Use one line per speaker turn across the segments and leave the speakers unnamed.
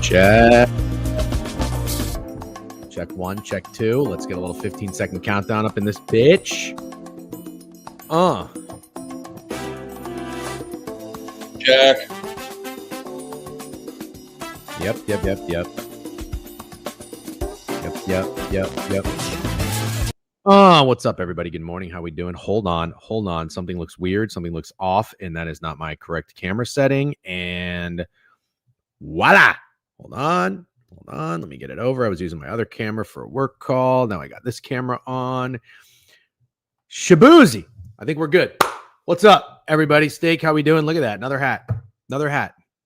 Check. Check one, check two. Let's get a little 15-second countdown up in this bitch.
Check.
Yep. What's up, everybody? Good morning. How we doing? Hold on. Something looks weird. Something looks off, and that is not my correct camera setting. And voila. Hold on. Let me get it over. I was using my other camera for a work call. Now I got this camera on. Shaboozy. I think we're good. What's up, everybody? Steak, how we doing? Look at that. Another hat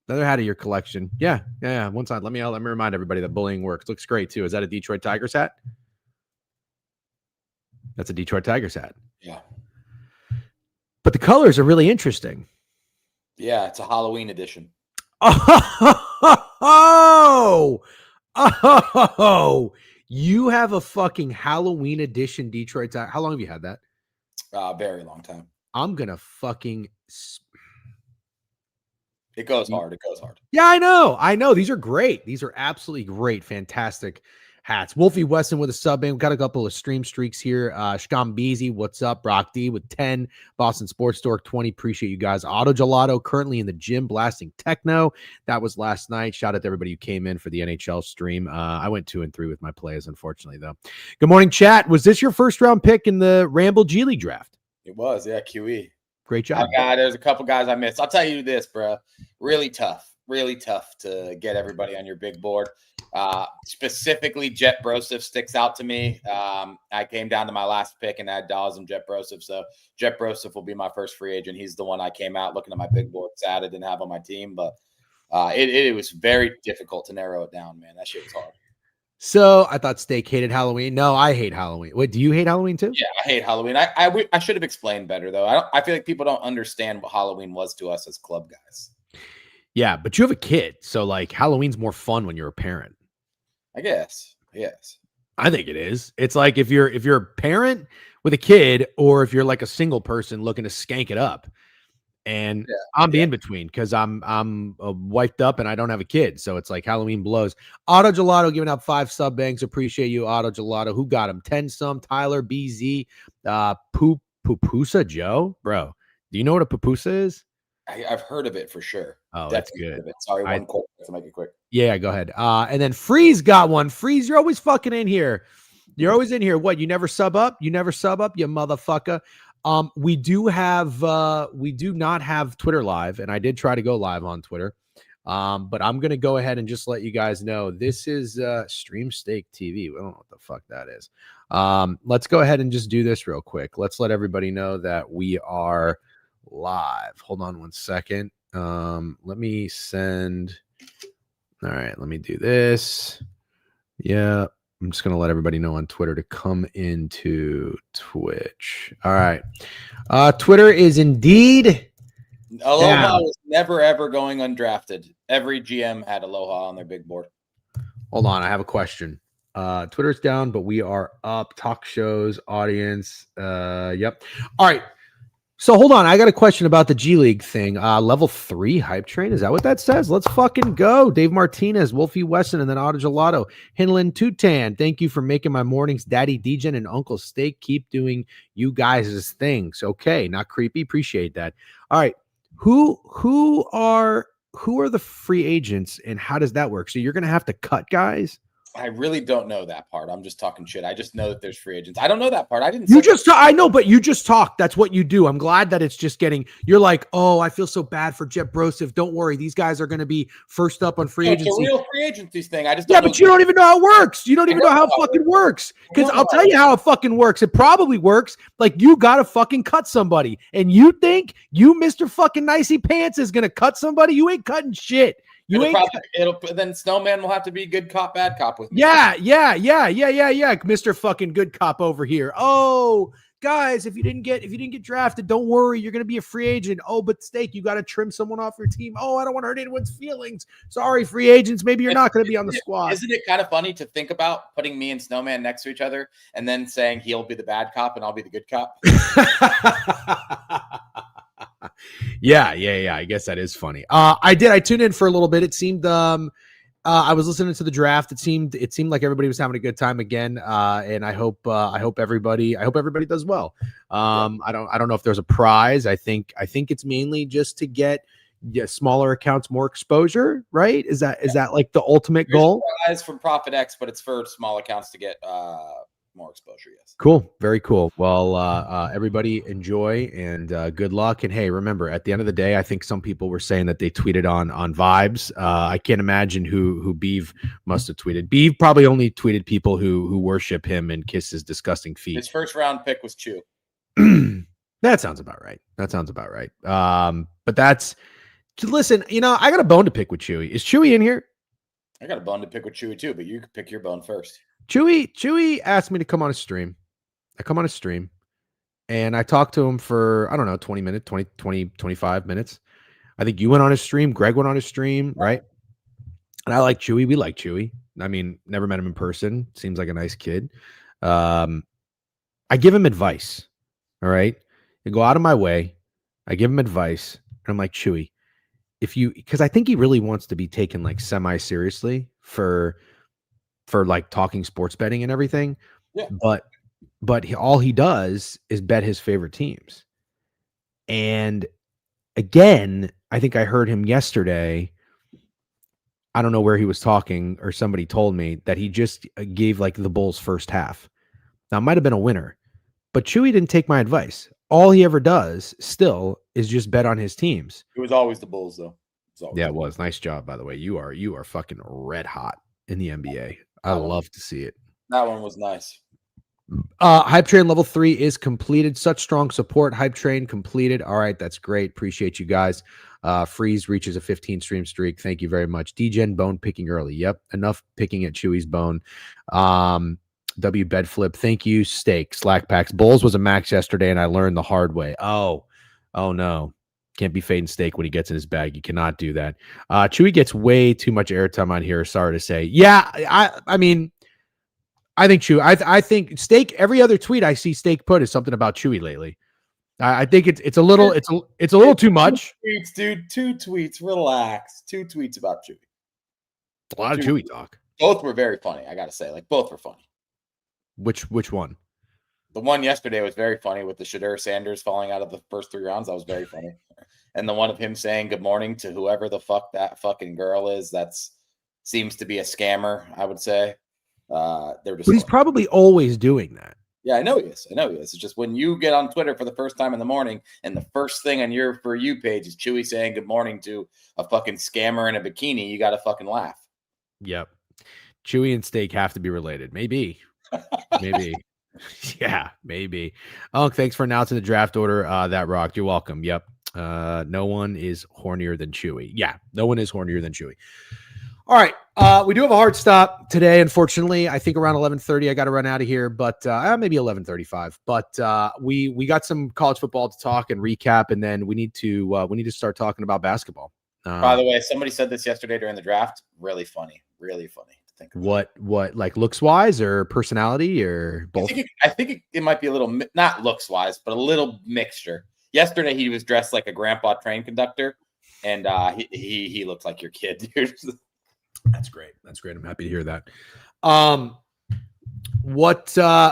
of your collection. Yeah. One side. Let me remind everybody that bullying works. Looks great too. Is that a Detroit Tigers hat? That's a Detroit Tigers hat.
Yeah.
But the colors are really interesting.
Yeah, it's a Halloween edition.
Oh, you have a fucking Halloween edition Detroit Tigers. How long have you had that?
Very long time.
I'm going to fucking...
It goes hard.
Yeah, I know. These are great. These are absolutely great. Fantastic hats. Wolfie Weston with a sub in. We've got a couple of stream streaks here. Shkambizi, what's up? Brock D with 10. Boston Sports Dork 20. Appreciate you guys. Auto Gelato currently in the gym blasting techno. That was last night. Shout out to everybody who came in for the NHL stream. I went 2 and 3 with my plays, unfortunately, though. Good morning, chat. Was this your first round pick in the Ramble G League draft?
It was, yeah, QE.
Great job.
There's a couple guys I missed. I'll tell you this, bro. Really tough to get everybody on your big board. Specifically, Jet Broseph sticks out to me. I came down to my last pick and had Dawes and Jet Broseph. So Jet Broseph will be my first free agent. He's the one I came out looking at my big board. Sad I didn't have on my team, but it was very difficult to narrow it down, man. That shit was hard.
So I thought Steak hated Halloween. No, I hate Halloween. Wait, do you hate Halloween too?
Yeah, I hate Halloween. I should have explained better though. I feel like people don't understand what Halloween was to us as club guys.
Yeah, but you have a kid, so like Halloween's more fun when you're a parent.
I guess. Yes.
I think it is. It's like if you're a parent with a kid, or if you're like a single person looking to skank it up. And I'm the in between because I'm wiped up and I don't have a kid, so it's like Halloween blows. Auto Gelato giving out 5 sub banks. Appreciate you, Auto Gelato. Who got him? 10 some. Tyler BZ. Pupusa Joe, bro. Do you know what a pupusa is?
I've heard of it for sure.
Oh,
definitely
that's good.
Sorry, one quick to make it quick.
Yeah, go ahead. And then Freeze got one. Freeze, you're always fucking in here. You're always in here. What? You never sub up? You motherfucker. We do not have Twitter live, and I did try to go live on Twitter. But I'm gonna go ahead and just let you guys know this is Stream Steak TV. I don't know what the fuck that is. Let's go ahead and just do this real quick. Let's let everybody know that we are live. Hold on one second. Let me send. All right, let me do this. Yeah. I'm just going to let everybody know on Twitter to come into Twitch. All right. Twitter is indeed.
Aloha was never, ever going undrafted. Every GM had Aloha on their big board.
Hold on. I have a question. Twitter's down, but we are up. Talk shows, audience. Yep. All right. So hold on. I got a question about the G League thing. Level 3 hype train. Is that what that says? Let's fucking go. Dave Martinez, Wolfie Weston, and then Auto Gelato. Hinlin Tutan. Thank you for making my mornings. Daddy Degen and Uncle Steak. Keep doing you guys' things. Okay. Not creepy. Appreciate that. All right. Who are the free agents and how does that work? So you're going to have to cut guys?
I really don't know that part. I'm just talking shit. I just know that there's free agents. I don't know that part. I didn't.
I know, but you just talk. That's what you do. I'm glad that it's just getting. You're like, oh, I feel so bad for Jet Broseph. Don't worry, these guys are going to be first up on free agency.
It's a real free agency thing. I just
but you don't even know how it works. You don't even know how it fucking works. Because I'll tell you how it fucking works. It probably works. Like you got to fucking cut somebody, and you think you, Mr. Fucking Nicey Pants, is going to cut somebody. You ain't cutting shit.
Then Snowman will have to be good cop, bad cop with me.
Yeah. Mr. fucking good cop over here. Oh, guys, if you didn't get drafted, don't worry, you're gonna be a free agent. Oh, but Steak, you got to trim someone off your team. Oh, I don't want to hurt anyone's feelings. Sorry, free agents, maybe you're not gonna be on the squad.
Isn't it kind of funny to think about putting me and Snowman next to each other and then saying he'll be the bad cop and I'll be the good cop?
Yeah. I guess that is funny. I tuned in for a little bit. It seemed I was listening to the draft. It seemed like everybody was having a good time again. And I hope everybody does well. I don't know if there's a prize. I think it's mainly just to get smaller accounts more exposure, right? Is that like the ultimate goal?
Prize from Profit X, but it's for small accounts to get more exposure. Yes.
Cool. Very cool. Well, everybody enjoy and good luck. And hey, remember, at the end of the day, I think some people were saying that they tweeted on Vibes. I can't imagine who Beeve must have tweeted. Beeve probably only tweeted people who worship him and kiss his disgusting feet.
His first round pick was Chew.
That sounds about right. But that's, listen, I got a bone to pick with Chewy. Is Chewy in here?
I got a bone to pick with Chewy too, but you can pick your bone first.
Chewy asked me to come on a stream. I come on a stream and I talked to him for, I don't know, 20 minutes, 25 minutes. I think you went on his stream. Greg went on his stream, right? And I like Chewy. We like Chewy. I mean, never met him in person. Seems like a nice kid. I give him advice. All right. I go out of my way. I give him advice. And I'm like, Chewy, because I think he really wants to be taken like semi-seriously for like talking sports betting and everything.
Yeah.
But all he does is bet his favorite teams. And again, I think I heard him yesterday. I don't know where he was talking, or somebody told me that he just gave like the Bulls first half. Now, it might have been a winner, but Chewy didn't take my advice. All he ever does still is just bet on his teams.
It was always the Bulls, though.
It was. Nice job, by the way. You are fucking red hot in the NBA. I love to see it.
That one was nice.
Hype Train level 3 is completed. Such strong support. Hype Train completed. All right, that's great. Appreciate you guys. Freeze reaches a 15 stream streak. Thank you very much. DGen bone picking early. Yep, enough picking at Chewy's bone. W bed flip. Thank you. Steak Slack packs. Bulls was a max yesterday, and I learned the hard way. Oh no. Can't be fading Steak when he gets in his bag. You cannot do that. Chewy gets way too much airtime on here. Sorry to say. Yeah, I mean, I think Chewy. I think Steak. Every other tweet I see Steak put is something about Chewy lately. I think it's a little too much.
2 tweets, dude. 2 tweets. Relax. 2 tweets about Chewy.
A lot of Chewy talk.
Both were very funny. I gotta say, like both were funny.
Which one?
The one yesterday was very funny with the Shadur Sanders falling out of the first 3 rounds. That was very funny. And the one of him saying good morning to whoever the fuck that fucking girl is, seems to be a scammer, I would say. But
he's probably always doing that.
Yeah, I know he is. It's just when you get on Twitter for the first time in the morning and the first thing on your For You page is Chewy saying good morning to a fucking scammer in a bikini, you got to fucking laugh.
Yep. Chewy and Steak have to be related. Maybe. Yeah, maybe. Oh, thanks for announcing the draft order. That rocked. You're welcome. Yep. No one is hornier than Chewy. Yeah, no one is hornier than Chewy. All right. We do have a hard stop today, unfortunately. I think around 11:30 I got to run out of here, but maybe 11:35. But we got some college football to talk and recap, and then we need to start talking about basketball.
By the way, somebody said this yesterday during the draft. Really funny. Really funny.
What like looks wise or personality or both?
I think it might be a little, not looks wise, but a little mixture. Yesterday he was dressed like a grandpa train conductor, and he looked like your kid, dude.
That's great. I'm happy to hear that.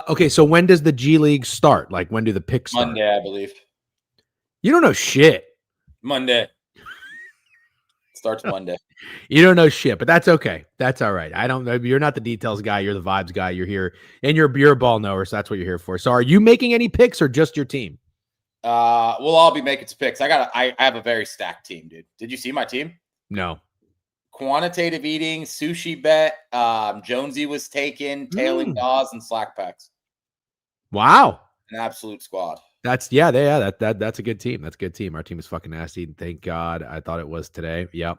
Okay, so when does the G League start? Like when do the picks start?
Monday, I believe.
You don't know shit.
Monday. Starts Monday.
You don't know shit, but that's okay. That's all right. I don't know. You're not the details guy. You're the vibes guy. You're here, and you're a ball knower, so that's what you're here for. So, are you making any picks or just your team?
We'll all be making some picks. I have a very stacked team, dude. Did you see my team?
No.
Quantitative eating, sushi bet. Jonesy was taken, tailing Dawes, and Slack packs.
Wow.
An absolute squad.
That's a good team. That's a good team. Our team is fucking nasty. Thank God. I thought it was today. Yep.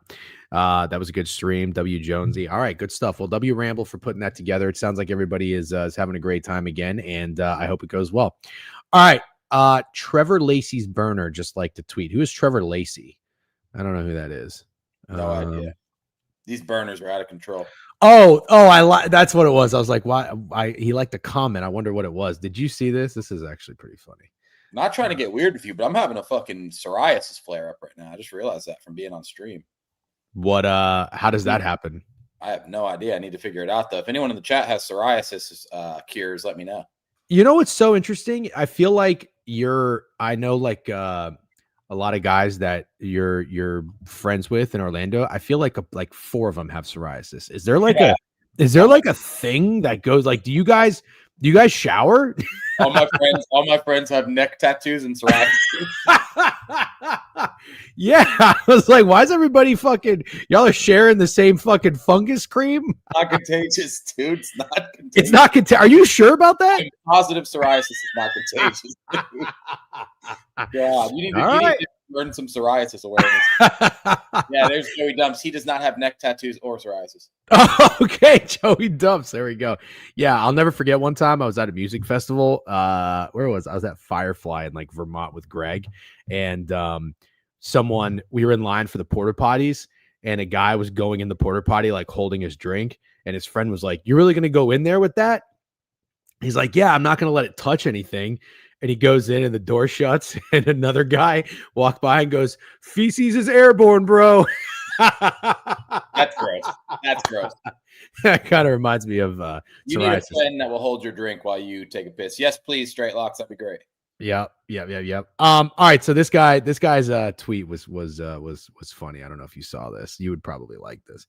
That was a good stream. W Jonesy. All right. Good stuff. Well, W Ramble for putting that together. It sounds like everybody is having a great time again, and I hope it goes well. All right. Trevor Lacey's burner just like to tweet. Who is Trevor Lacey? I don't know who that is.
No idea. These burners are out of control.
That's what it was. I was like, why? He liked a comment. I wonder what it was. Did you see this? This is actually pretty funny.
Not trying to get weird with you, but I'm having a fucking psoriasis flare up right now. I just realized that from being on stream.
What? How does that happen?
I have no idea. I need to figure it out though. If anyone in the chat has psoriasis cures, let me know.
You know what's so interesting? I feel like I know like a lot of guys that you're friends with in Orlando. I feel like like 4 of them have psoriasis. Is there like a thing that goes like, do you guys shower?
All my friends have neck tattoos and psoriasis.
Yeah, I was like, why is everybody fucking? Y'all are sharing the same fucking fungus cream?
Not contagious, dude. It's not contagious.
It's not contagious. Are you sure about that?
Positive psoriasis is not contagious. Yeah, you need to learn some psoriasis awareness. Yeah, there's Joey Dumps. He does not have neck tattoos or psoriasis.
Oh, okay, Joey Dumps. There we go. Yeah, I'll never forget one time I was at a music festival. Where was I? I was at Firefly in like Vermont with Greg, and we were in line for the porta potties, and a guy was going in the porta potty like holding his drink, and his friend was like, "You really gonna go in there with that?" He's like, "Yeah, I'm not gonna let it touch anything." And he goes in and the door shuts, and another guy walked by and goes, "Feces is airborne, bro."
That's gross. That's gross.
That kind of reminds me of
you need a friend that will hold your drink while you take a piss. Yes, please, straight locks. That'd be great.
Yep. All right. So this guy's tweet was funny. I don't know if you saw this. You would probably like this.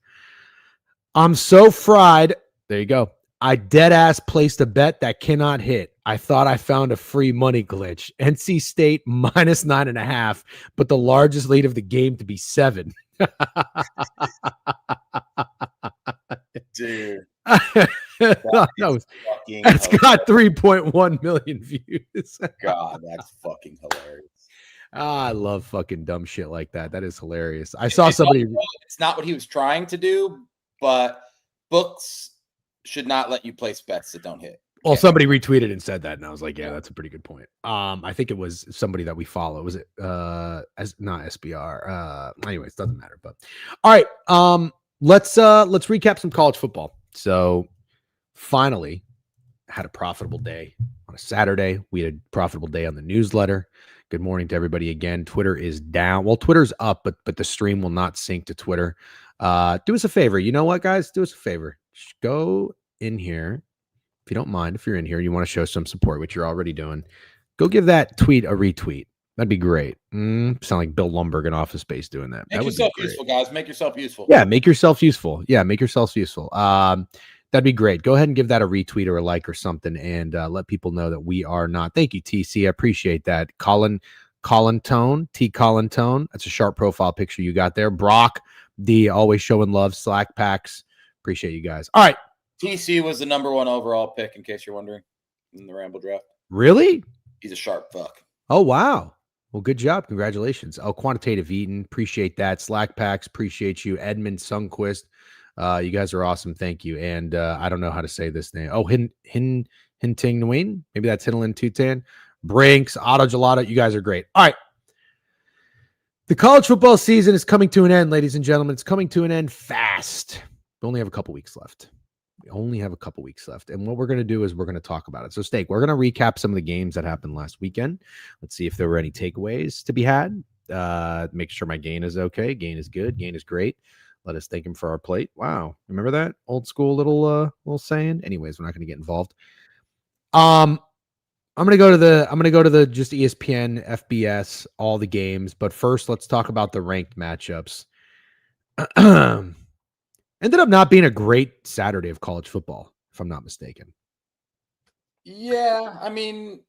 I'm so fried. There you go. I dead ass placed a bet that cannot hit. I thought I found a free money glitch. NC State minus 9.5, but the largest lead of the game to be 7.
Dude.
That's got 3.1 million views.
God, that's fucking hilarious.
I love fucking dumb shit like that. That is hilarious. I saw somebody.
It's not what he was trying to do, but books should not let you place bets that don't hit.
Well, somebody retweeted and said that, and I was like, yeah, that's a pretty good point. I think it was somebody that we follow. Was it as not SBR? Anyways, doesn't matter. But all right, let's recap some college football. So finally had a profitable day on a Saturday. We had a profitable day on the newsletter. Good morning to everybody again. Twitter is down. Well, Twitter's up, but the stream will not sync to Twitter. Do us a favor. You know what, guys? Do us a favor. Just go in here. If you don't mind, if you're in here, you want to show some support, which you're already doing, go give that tweet a retweet. That'd be great. Sound like Bill Lumberg in Office Space doing that.
Make yourself useful, guys. Make yourself useful.
Yeah, make yourself useful. Yeah, make yourselves useful. That'd be great. Go ahead and give that a retweet or a like or something, and let people know that we are not. Thank you, TC. I appreciate that. Colin Tone, T. Colin Tone. That's a sharp profile picture you got there. Brock D. Always showing love. Slack packs. Appreciate you guys. All right.
TC was the number 1 overall pick, in case you're wondering, in the Ramble draft.
Really?
He's a sharp fuck.
Oh, wow. Well, good job. Congratulations. Oh, Quantitative Eaton. Appreciate that. Slack packs. Appreciate you. Edmund Sundquist. You guys are awesome. Thank you. And I don't know how to say this name. Oh, Hinting Nguyen. Maybe that's Hinlin Tutan. Brinks, Auto Gelato. You guys are great. All right. The college football season is coming to an end, ladies and gentlemen. It's coming to an end fast. We only have a couple weeks left. And what we're going to do is we're going to talk about it. So, Steak, we're going to recap some of the games that happened last weekend. Let's see if there were any takeaways to be had. Make sure my gain is okay. Gain is good. Gain is great. Let us thank him for our plate. Wow. Remember that old school little saying? Anyways, we're not going to get involved. I'm going to go to the just ESPN, FBS, all the games. But first, let's talk about the ranked matchups. Ended up not being a great Saturday of college football, if I'm not mistaken.
Yeah, I mean,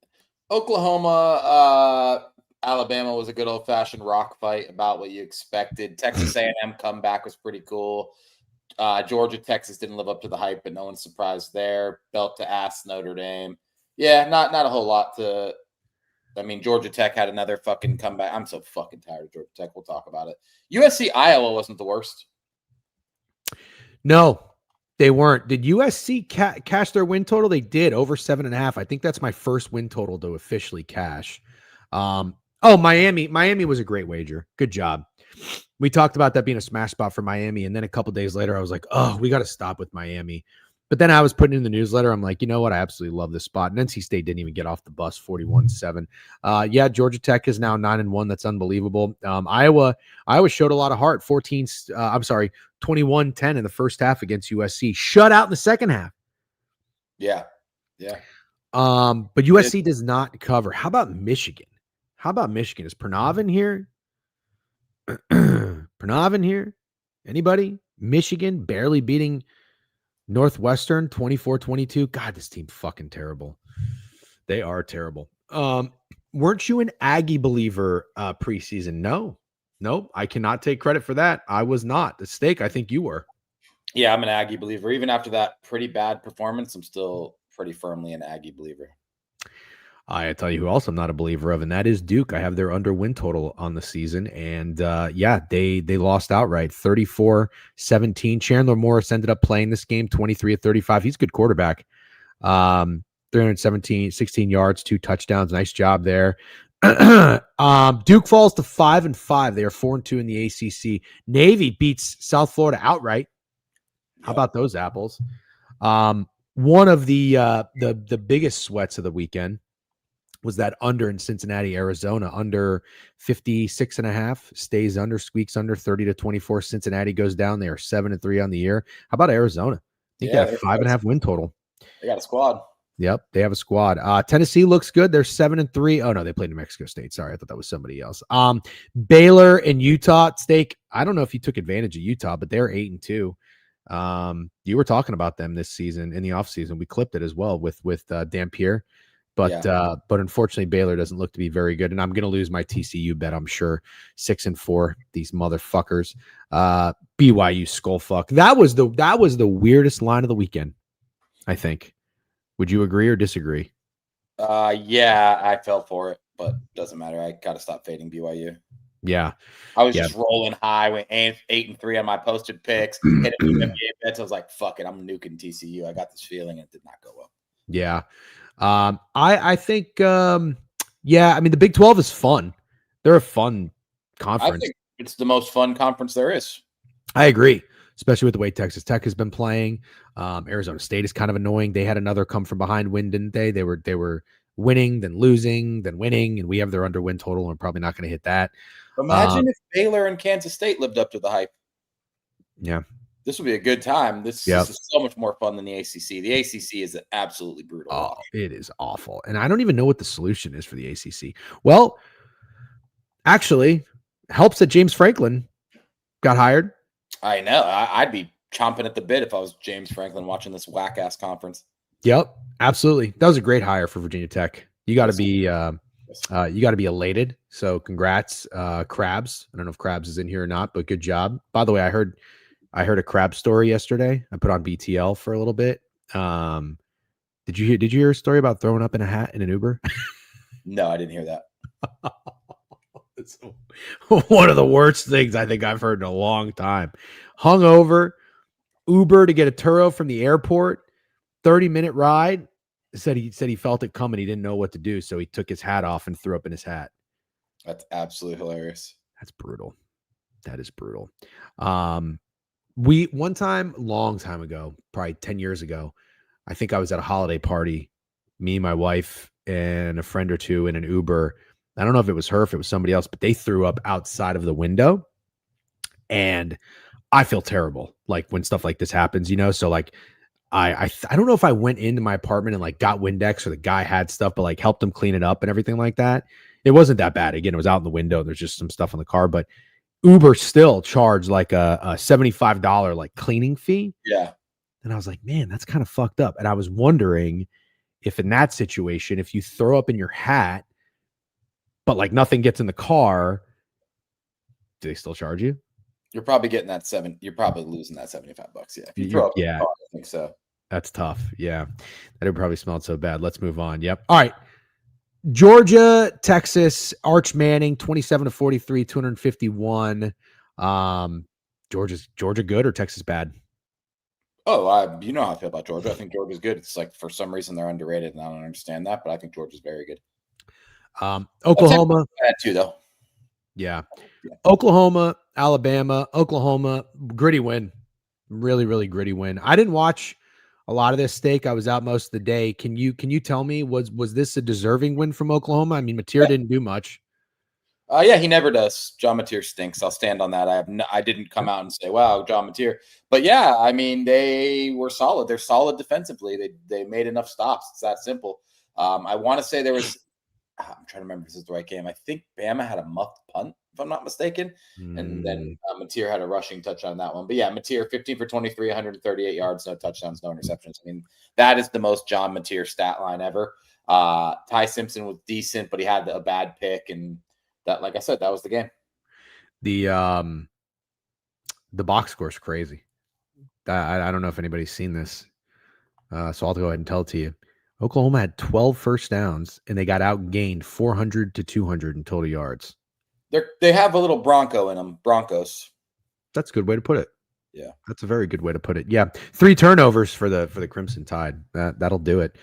Oklahoma, Alabama was a good old-fashioned rock fight, about what you expected. Texas A&M comeback was pretty cool. Georgia, Texas didn't live up to the hype, but no one's surprised there. Belt to ass Notre Dame. Yeah, not a whole lot to. I mean, Georgia Tech had another fucking comeback. I'm so fucking tired of Georgia Tech. We'll talk about it. USC Iowa wasn't the worst.
No, they weren't. Did USC cash their win total? They did, over 7.5. I think that's my first win total to officially cash. Miami was a great wager. Good job. We talked about that being a smash spot for Miami, and then a couple days later, I was like, oh, we got to stop with Miami. But then I was putting in the newsletter. I'm like, you know what? I absolutely love this spot. And NC State didn't even get off the bus 41-7. Yeah, Georgia Tech is now 9-1. That's unbelievable. Iowa showed a lot of heart. 21-10 in the first half against USC. Shut out in the second half.
Yeah. Yeah.
But USC does not cover. How about Michigan? Is Pranav in here? Pranav in here? Anybody? Michigan barely beating Northwestern 24-22. God, this team fucking terrible. They are terrible. Weren't you an Aggie believer preseason? No, I cannot take credit for that. I was not. The stake, I think you were.
Yeah, I'm an Aggie believer. Even after that pretty bad performance, I'm still pretty firmly an Aggie believer.
I tell you who else I'm not a believer of, and that is Duke. I have their under win total on the season, and they lost outright, 34-17. Chandler Morris ended up playing this game, 23-35. He's a good quarterback. 16 yards, 2 touchdowns. Nice job there. Duke falls to 5-5. They are 4-2 in the ACC. Navy beats South Florida outright. How about those apples? One of the biggest sweats of the weekend was that under in Cincinnati, Arizona, under 56.5, stays under, squeaks under 30-24. Cincinnati goes down. They are 7-3 on the year. How about Arizona? I think they have 5.5 win total.
They got a squad.
Yep, they have a squad. Tennessee looks good. They're 7-3. Oh no, they played New Mexico State. Sorry, I thought that was somebody else. Baylor and Utah. Stake. I don't know if you took advantage of Utah, but they're 8-2. You were talking about them this season in the offseason. We clipped it as well with Dampier. But unfortunately, Baylor doesn't look to be very good, and I'm going to lose my TCU bet. I'm sure 6-4. These motherfuckers. BYU skullfuck. That was the weirdest line of the weekend, I think. Would you agree or disagree?
Yeah, I fell for it, but doesn't matter. I got to stop fading BYU.
Yeah,
I was just rolling high, went 8-3 on my posted picks. Hit a NBA bets. I was like, "Fuck it, I'm nuking TCU." I got this feeling it did not go well.
Yeah. I think, I mean, the Big 12 is fun. They're a fun conference.
I think it's the most fun conference there is.
I agree, especially with the way Texas Tech has been playing. Arizona State is kind of annoying. They had another come from behind win, didn't they? They were winning, then losing, then winning, and we have their under win total, and we're probably not going to hit that.
Imagine if Baylor and Kansas State lived up to the hype.
Yeah.
This would be a good time. This is so much more fun than the ACC. The ACC is absolutely brutal.
Oh, it is awful. And I don't even know what the solution is for the ACC. Well, actually, helps that James Franklin got hired.
I know. I'd be chomping at the bit if I was James Franklin watching this whack-ass conference.
Yep, absolutely. That was a great hire for Virginia Tech. You got to be elated. So congrats, Krabs. I don't know if Krabs is in here or not, but good job. By the way, I heard a crab story yesterday. I put on BTL for a little bit. Did you hear a story about throwing up in a hat in an Uber?
No, I didn't hear that.
It's one of the worst things I think I've heard in a long time. Hungover, Uber to get a Turo from the airport, 30-minute ride. Said he felt it coming. He didn't know what to do, so he took his hat off and threw up in his hat.
That's absolutely hilarious.
That's brutal. That is brutal. We one time, long time ago, probably 10 years ago, I think I was at a holiday party, me, my wife, and a friend or two in an Uber. I don't know if it was her, if it was somebody else, but they threw up outside of the window. And I feel terrible, like when stuff like this happens, So like, I don't know if I went into my apartment and like got Windex or the guy had stuff, but like helped him clean it up and everything like that. It wasn't that bad. Again, it was out in the window. There's just some stuff on the car, but Uber still charged like a $75 like cleaning fee.
Yeah.
And I was like, man, that's kind of fucked up. And I was wondering if in that situation, if you throw up in your hat, but like nothing gets in the car, do they still charge you?
You're probably getting that you're probably losing that $75. Yeah. If you throw up in the car, I think so.
That's tough. Yeah. That would probably smell so bad. Let's move on. Yep. All right. Georgia, Texas, Arch Manning, 27-43, 251. Georgia good or Texas bad?
Oh, you know how I feel about Georgia. I think Georgia's good. It's like for some reason they're underrated, and I don't understand that, but I think Georgia's very good.
Oklahoma.
Bad too, though.
Yeah. Oklahoma, Alabama, Oklahoma, gritty win. Really, really gritty win. I didn't watch a lot of this stake. I was out most of the day. Can you tell me, was this a deserving win from Oklahoma? I mean, Mateer didn't do much.
Yeah, he never does. John Mateer stinks. I'll stand on that. I didn't come out and say, "Wow, John Mateer," but yeah, I mean, they were solid. They're solid defensively. They made enough stops. It's that simple. I want to say there was. I'm trying to remember if this is the right game. I think Bama had a muffed punt, if I'm not mistaken, and then Mateer had a rushing touchdown on that one. But yeah, Mateer 15 for 23, 138 yards, no touchdowns, no interceptions. I mean, that is the most John Mateer stat line ever. Ty Simpson was decent, but he had a bad pick and. That, like I said, that was the game.
The box score is crazy. I don't know if anybody's seen this, so I'll go ahead and tell it to you. Oklahoma had 12 first downs, and they got outgained 400 to 200 in total yards.
They have a little Bronco in them, Broncos.
That's a good way to put it.
Yeah,
that's a very good way to put it. Yeah, 3 turnovers for the Crimson Tide. That'll do it.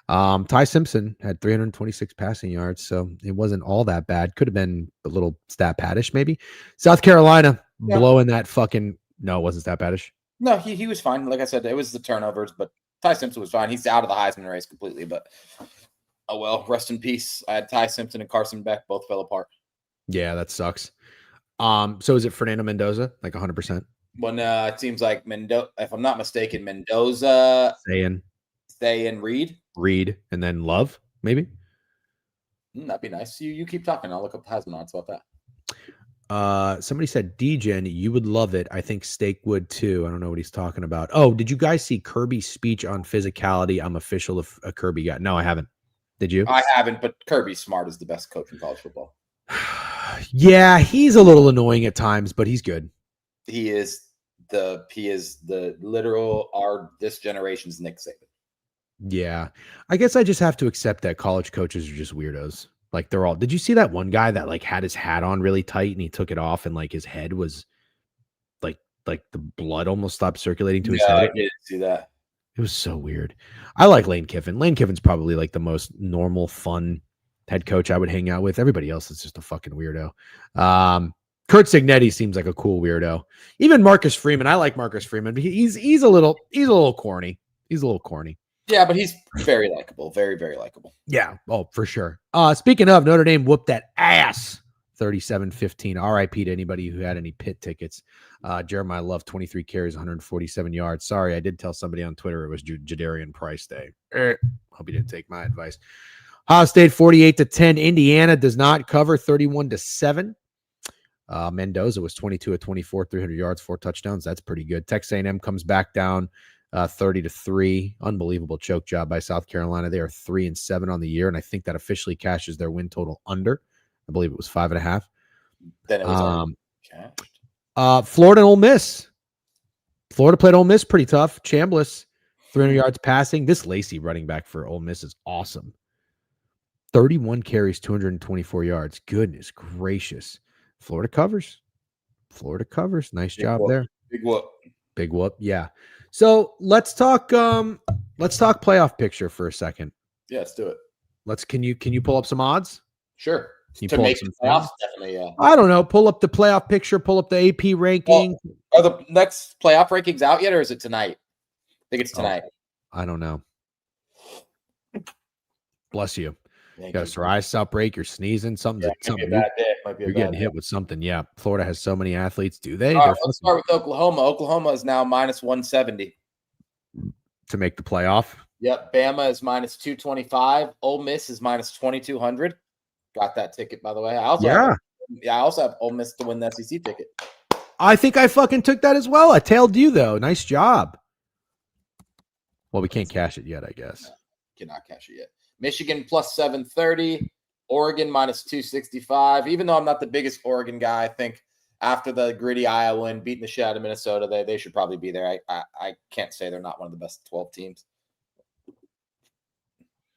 Ty Simpson had 326 passing yards, so it wasn't all that bad. Could have been a little stat paddish, maybe. South Carolina blowing that fucking. No, it wasn't stat paddish.
No, he was fine. Like I said, it was the turnovers, but Ty Simpson was fine. He's out of the Heisman race completely, but oh well, rest in peace. I had Ty Simpson and Carson Beck both fell apart.
Yeah, that sucks. So is it Fernando Mendoza, like 100%?
Well, no, it seems like Mendoza. If I'm not mistaken, Mendoza, stay in
Reed, and then Love, maybe.
That'd be nice. You keep talking. I'll look up the Heisman odds about that.
Somebody said DGen, you would love it. I think Steak would too. I don't know what he's talking about. Oh, did you guys see Kirby's speech on physicality? I'm official of a Kirby guy. No, I haven't. Did you?
I haven't, but Kirby Smart is the best coach in college football.
Yeah, he's a little annoying at times, but he's good.
He is the literal this generation's Nick Saban.
Yeah, I guess I just have to accept that college coaches are just weirdos. Like they're all. Did you see that one guy that like had his hat on really tight and he took it off and like his head was like the blood almost stopped circulating to his head?
I didn't see that.
It was so weird. I like Lane Kiffin. Lane Kiffin's probably like the most normal, fun head coach I would hang out with. Everybody else is just a fucking weirdo. Kurt Signetti seems like a cool weirdo. Even Marcus Freeman. I like Marcus Freeman, but he's a little corny. He's a little corny.
Yeah, but he's very likable. Very, very likable.
Yeah. Oh, for sure. Speaking of, Notre Dame whooped that ass 37-15. RIP to anybody who had any pit tickets. Jeremiah Love, 23 carries, 147 yards. Sorry, I did tell somebody on Twitter it was Jadarian Price Day. Hope you didn't take my advice. Ohio State 48-10. Indiana does not cover 31-7. Mendoza was 22 of 24, 300 yards, 4 touchdowns. That's pretty good. Texas A&M comes back down 30-3. Unbelievable choke job by South Carolina. They are 3-7 on the year, and I think that officially cashes their win total under. I believe it was 5.5.
Then it was
Florida and Ole Miss. Florida played Ole Miss pretty tough. Chambliss, 300 yards passing. This Lacey running back for Ole Miss is awesome. 31 carries, 224 yards. Goodness gracious. Florida covers. Nice job there. Big whoop. Yeah. So let's talk playoff picture for a second.
Yeah, let's do it.
Can you pull up some odds?
Sure. To make the playoffs, definitely, yeah.
I don't know. Pull up the playoff picture, pull up the AP ranking.
Are the next playoff rankings out yet, or is it tonight? I think it's tonight.
I don't know. Bless you. You got a psoriasis outbreak, you're sneezing, something's something. You're getting hit with something. Yeah. Florida has so many athletes. Do they?
All right, let's start with Oklahoma. Oklahoma is now minus 170
to make the playoff.
Yep. Bama is minus 225. Ole Miss is minus 2200. Got that ticket, by the way. I also have Ole Miss to win the SEC ticket.
I think I fucking took that as well. I tailed you, though. Nice job. Well, we can't cash it yet, I guess.
No, cannot cash it yet. Michigan plus 730. Oregon minus 265. Even though I'm not the biggest Oregon guy, I think after the gritty Iowa win, beating the shit out of Minnesota, they should probably be there. I can't say they're not one of the best 12 teams.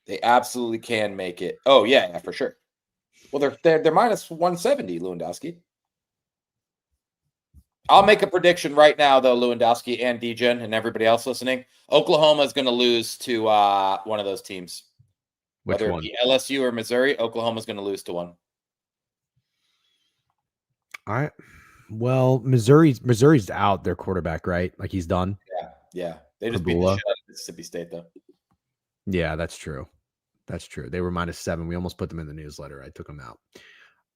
They absolutely can make it. Oh, yeah, for sure. Well, they're minus 170, Lewandowski. I'll make a prediction right now, though, Lewandowski and Degen and everybody else listening. Oklahoma is going to lose to one of those teams. Whether it be LSU or Missouri, Oklahoma is going to lose to one.
All right. Well, Missouri's out their quarterback, right? Like he's done.
Yeah. They just beat the shit out of Mississippi State, though.
Yeah, that's true. That's true. They were -7. We almost put them in the newsletter. I took them out.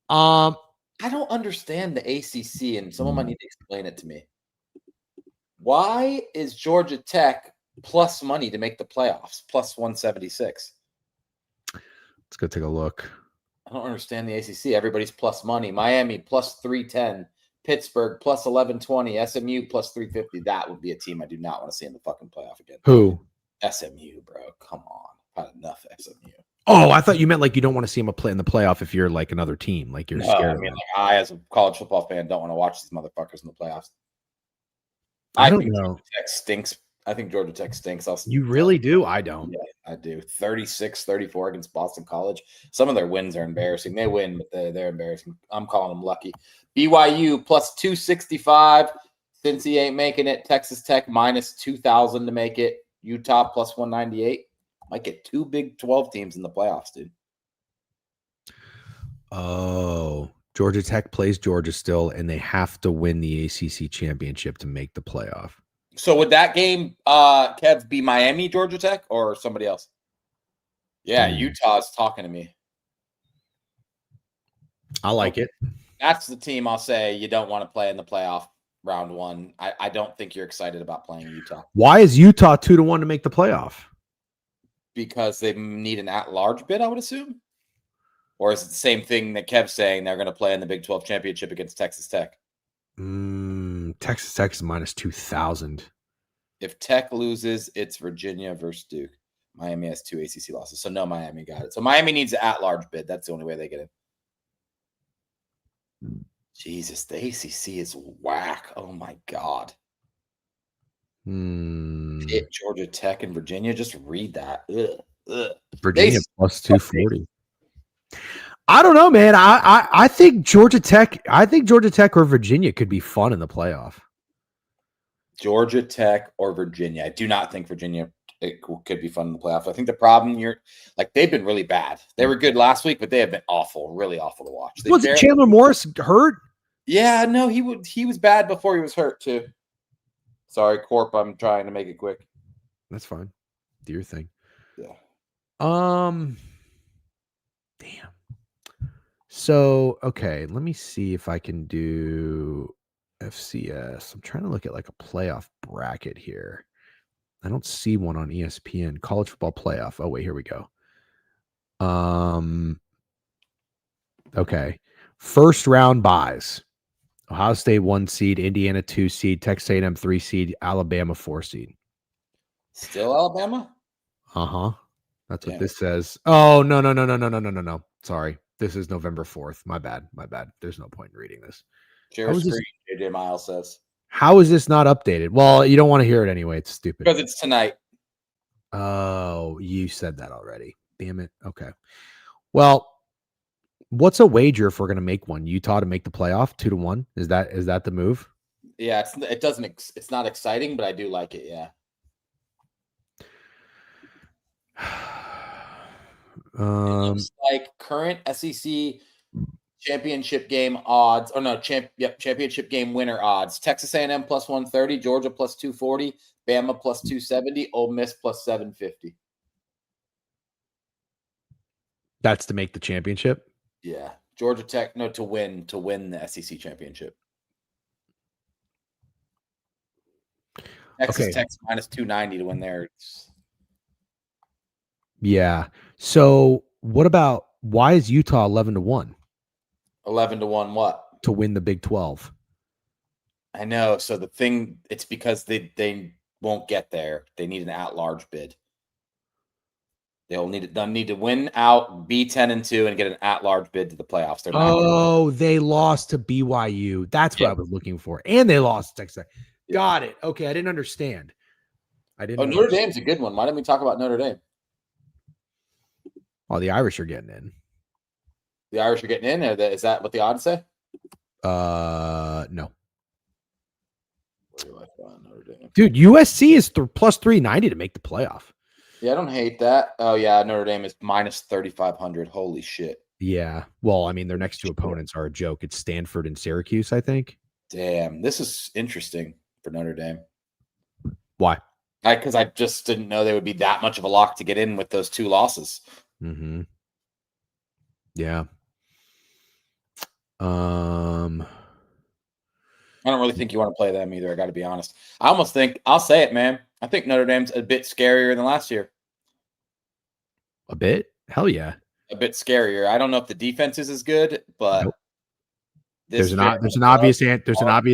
I don't understand the ACC, and someone might need to explain it to me. Why is Georgia Tech plus money to make the playoffs, plus 176?
Let's go take a look.
I don't understand the ACC. Everybody's plus money. Miami plus 310, Pittsburgh plus 1120, SMU plus 350. That would be a team I do not want to see in the fucking playoff again.
Who?
SMU, bro. Come on. I've had enough SMU.
Oh, I thought you meant like you don't want to see them play in the playoff if you're like another team, like you're scared.
I mean, like, I, as a college football fan, don't want to watch these motherfuckers in the playoffs.
I don't
think
know.
Georgia Tech stinks. I think Georgia Tech stinks.
You really do? I don't.
Yeah, I do. 36-34 against Boston College. Some of their wins are embarrassing. They win, but they're embarrassing. I'm calling them lucky. BYU plus 265. Cincy ain't making it. Texas Tech minus 2,000 to make it. Utah plus 198. Might get two Big 12 teams in the playoffs, dude.
Oh, Georgia Tech plays Georgia still, and they have to win the ACC championship to make the playoff.
So would that game, Kev, be Miami, Georgia Tech, or somebody else? Yeah, Utah's talking to me.
I like it.
That's the team I'll say you don't want to play in the playoff round one. I don't think you're excited about playing Utah.
Why is Utah 2-1 to make the playoff?
Because they need an at-large bid, I would assume? Or is it the same thing that Kev's saying they're going to play in the Big 12 championship against Texas Tech?
Texas Tech is minus 2,000.
If Tech loses, it's Virginia versus Duke. Miami has 2 ACC losses, so no, Miami got it. So Miami needs an at-large bid. That's the only way they get in. Jesus, the ACC is whack. Oh, my God. Pitt, Georgia Tech, and Virginia. Just read that. Ugh.
Virginia plus 240. I don't know, man. I think Georgia Tech. I think Georgia Tech or Virginia could be fun in the playoff.
Georgia Tech or Virginia. I do not think Virginia could be fun in the playoff. I think the problem they've been really bad. They were good last week, but they have been awful, really awful to watch.
Was Chandler Morris hurt?
Yeah, no, he was bad before he was hurt too. Sorry, Corp. I'm trying to make it quick.
That's fine. Do your thing.
Yeah.
Damn. So, okay, let me see if I can do FCS. I'm trying to look at like a playoff bracket here. I don't see one on ESPN. College football playoff. Oh, wait, here we go. Okay. First round buys. Ohio State 1 seed, Indiana 2 seed, Texas A&M 3 seed, Alabama 4 seed.
Still Alabama?
Uh-huh. That's what this says. Oh, no. Sorry. This is November 4th. My bad. There's no point in reading this.
Share screen, JJ Miles says.
How is this not updated? Well, you don't want to hear it anyway. It's stupid.
Because it's tonight.
Oh, you said that already. Damn it. Okay. Well, what's a wager if we're going to make one? Utah to make the playoff 2-1. Is that the move?
Yeah, it's not exciting, but I do like it. Yeah. It's like current SEC championship game odds, or no, championship game winner odds. Texas A&M plus 130, Georgia plus 240, Bama plus 270, Ole Miss plus 750.
That's to make the championship?
Yeah. Georgia Tech, no, to win the SEC championship. Texas Tech's minus 290 to win theirs.
Yeah. So why is Utah 11-1?
11-1 what?
To win the Big 12.
I know. So the thing, it's because they won't get there. They need an at-large bid. They'll need to win out, be 10-2, and get an at-large bid to the playoffs.
They lost to BYU. That's what I was looking for. And they lost to Texas. Yeah. Got it. Okay, I didn't understand.
Notre Dame's a good one. Why didn't we talk about Notre Dame?
Well, the Irish are getting in.
The Irish are getting in? Is that what the odds say?
No.
Where do I find Notre Dame?
Dude, USC is plus 390 to make the playoff.
Yeah, I don't hate that. Oh, yeah, Notre Dame is minus 3,500. Holy shit.
Yeah. Well, I mean, their next two opponents are a joke. It's Stanford and Syracuse, I think.
Damn, this is interesting for Notre Dame.
Why?
Because I just didn't know they would be that much of a lock to get in with those 2 losses.
Mm-hmm. Yeah.
I don't really think you want to play them either. I got to be honest. I almost think I'll say it, man. I think Notre Dame's a bit scarier than last year.
A bit? Hell yeah.
A bit scarier. I don't know if the defense is as good, but
Nope.
this
There's an obvious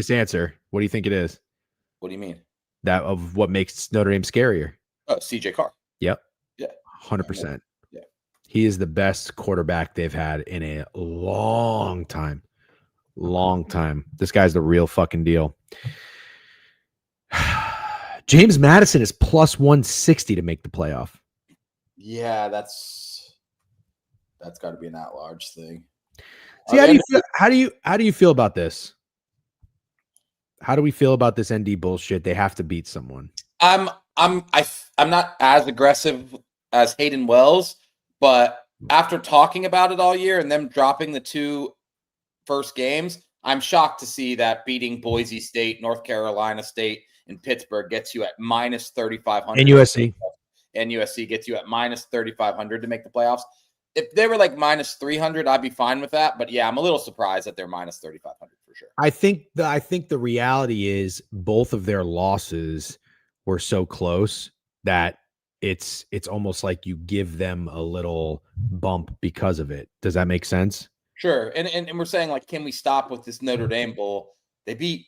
answer. What do you think it is?
What do you mean?
That of what makes Notre Dame scarier.
Oh, CJ Carr.
Yep.
Yeah.
100%.
Yeah.
He is the best quarterback they've had in a long time. Long time. This guy's the real fucking deal. James Madison is plus 160 to make the playoff.
Yeah, that's got to be an at-large thing.
See, how do you feel about this? How do we feel about this ND bullshit? They have to beat someone.
I'm not as aggressive as Hayden Wells, but after talking about it all year and them dropping the 2 first games, I'm shocked to see that beating Boise State, North Carolina State, and Pittsburgh gets you at minus 3,500.
And USC.
And USC gets you at minus 3,500 to make the playoffs. If they were like minus 300, I'd be fine with that. But yeah, I'm a little surprised that they're minus 3,500 for sure.
I think the reality is both of their losses were so close that it's almost like you give them a little bump because of it. Does that make sense?
Sure. And we're saying, like, can we stop with this Notre Dame Bowl? They beat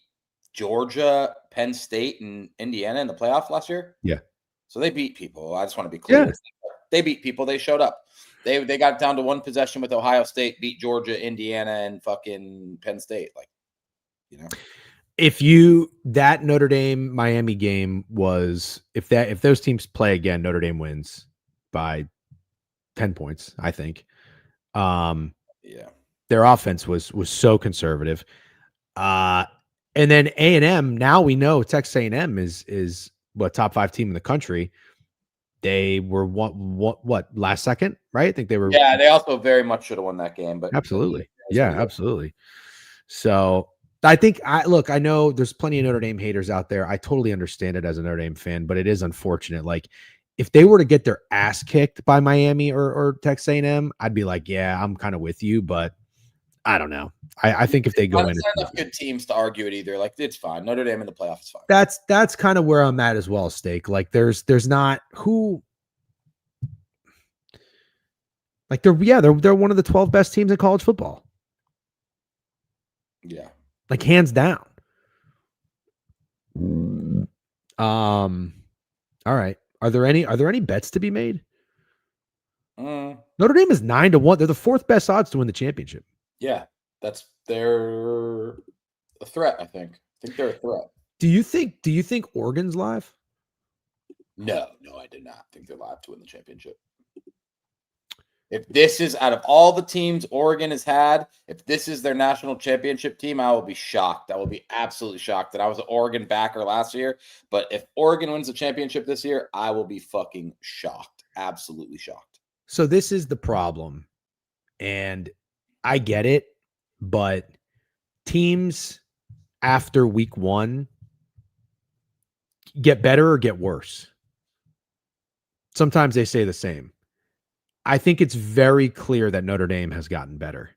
Georgia, Penn State, and Indiana in the playoff last year.
Yeah.
So they beat people. I just want to be clear.
Yeah.
They beat people. They showed up. They got down to 1 possession with Ohio State, beat Georgia, Indiana, and fucking Penn State. Like, you know.
If that Notre Dame Miami game was if those teams play again, Notre Dame wins by 10 points, I think.
Yeah.
Their offense was so conservative. And then A&M, now we know Texas A&M is what, top 5 team in the country. They were what last second, right? I think they were.
Yeah, they also very much should have won that game, but
absolutely. Yeah, absolutely. So I think I know there's plenty of Notre Dame haters out there. I totally understand it as a Notre Dame fan, but it is unfortunate. Like, if they were to get their ass kicked by Miami or Texas A&M, I'd be like, yeah, I'm kind of with you, but I don't know. I think if they go in,
it's not enough good teams to argue it either. Like, it's fine. Notre Dame in the playoffs is fine.
That's kind of where I'm at as well, Steak. Like, there's not who. Like, they're one of the 12 best teams in college football.
Yeah.
Like, hands down. All right. Are there any bets to be made? Notre Dame is 9-1. They're the 4th best odds to win the championship.
Yeah, they're a threat. I think they're a threat.
Do you think Oregon's live?
No, I did not think they're live to win the championship. If this is out of all the teams Oregon has had, if this is their national championship team, I will be shocked. I will be absolutely shocked that I was an Oregon backer last year. But if Oregon wins the championship this year, I will be fucking shocked. Absolutely shocked.
So this is the problem. And I get it, but teams after week 1 get better or get worse. Sometimes they say the same. I think it's very clear that Notre Dame has gotten better.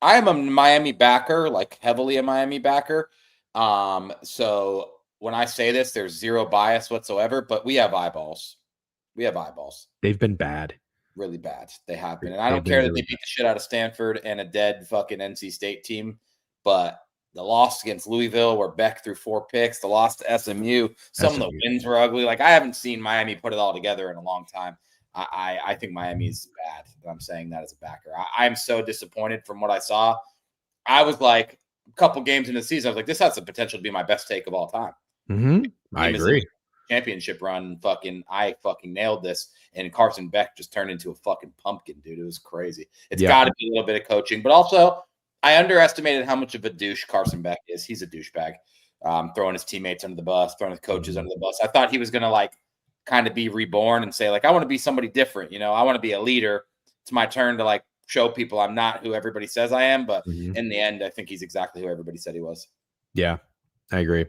I am a Miami backer, like heavily a Miami backer. So when I say this, there's zero bias whatsoever, but we have eyeballs.
They've been bad.
Really bad. They have been. And I don't care that they beat the shit out of Stanford and a dead fucking NC State team, but the loss against Louisville where Beck threw 4 picks, the loss to SMU, some of the wins were ugly. Like, I haven't seen Miami put it all together in a long time. I think Miami is bad. I'm saying that as a backer. I'm so disappointed from what I saw. I was like, a couple games into the season, I was like, this has the potential to be my best take of all time.
I agree.
Championship run, I fucking nailed this. And Carson Beck just turned into a fucking pumpkin, dude. It was crazy. It's got to be a little bit of coaching, but also I underestimated how much of a douche Carson Beck is. He's a douchebag, throwing his teammates under the bus, throwing his coaches under the bus. I thought he was going to like kind of be reborn and say, like, I want to be somebody different. You know, I want to be a leader. It's my turn to like show people I'm not who everybody says I am. But in the end, I think he's exactly who everybody said he was.
Yeah. I agree.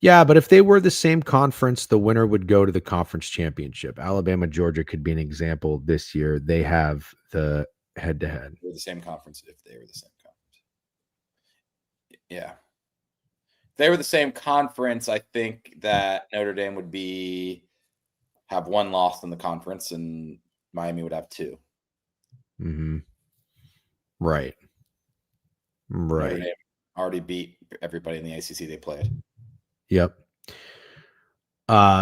Yeah, but if they were the same conference, the winner would go to the conference championship. Alabama, Georgia could be an example this year. They have the head-to-head.
They're the same conference if they were the same conference. Yeah. If they were the same conference, I think that Notre Dame would have one loss in the conference and Miami would have two.
Mm-hmm. Right.
Notre Dame already beat everybody in the ACC they played.
Yep.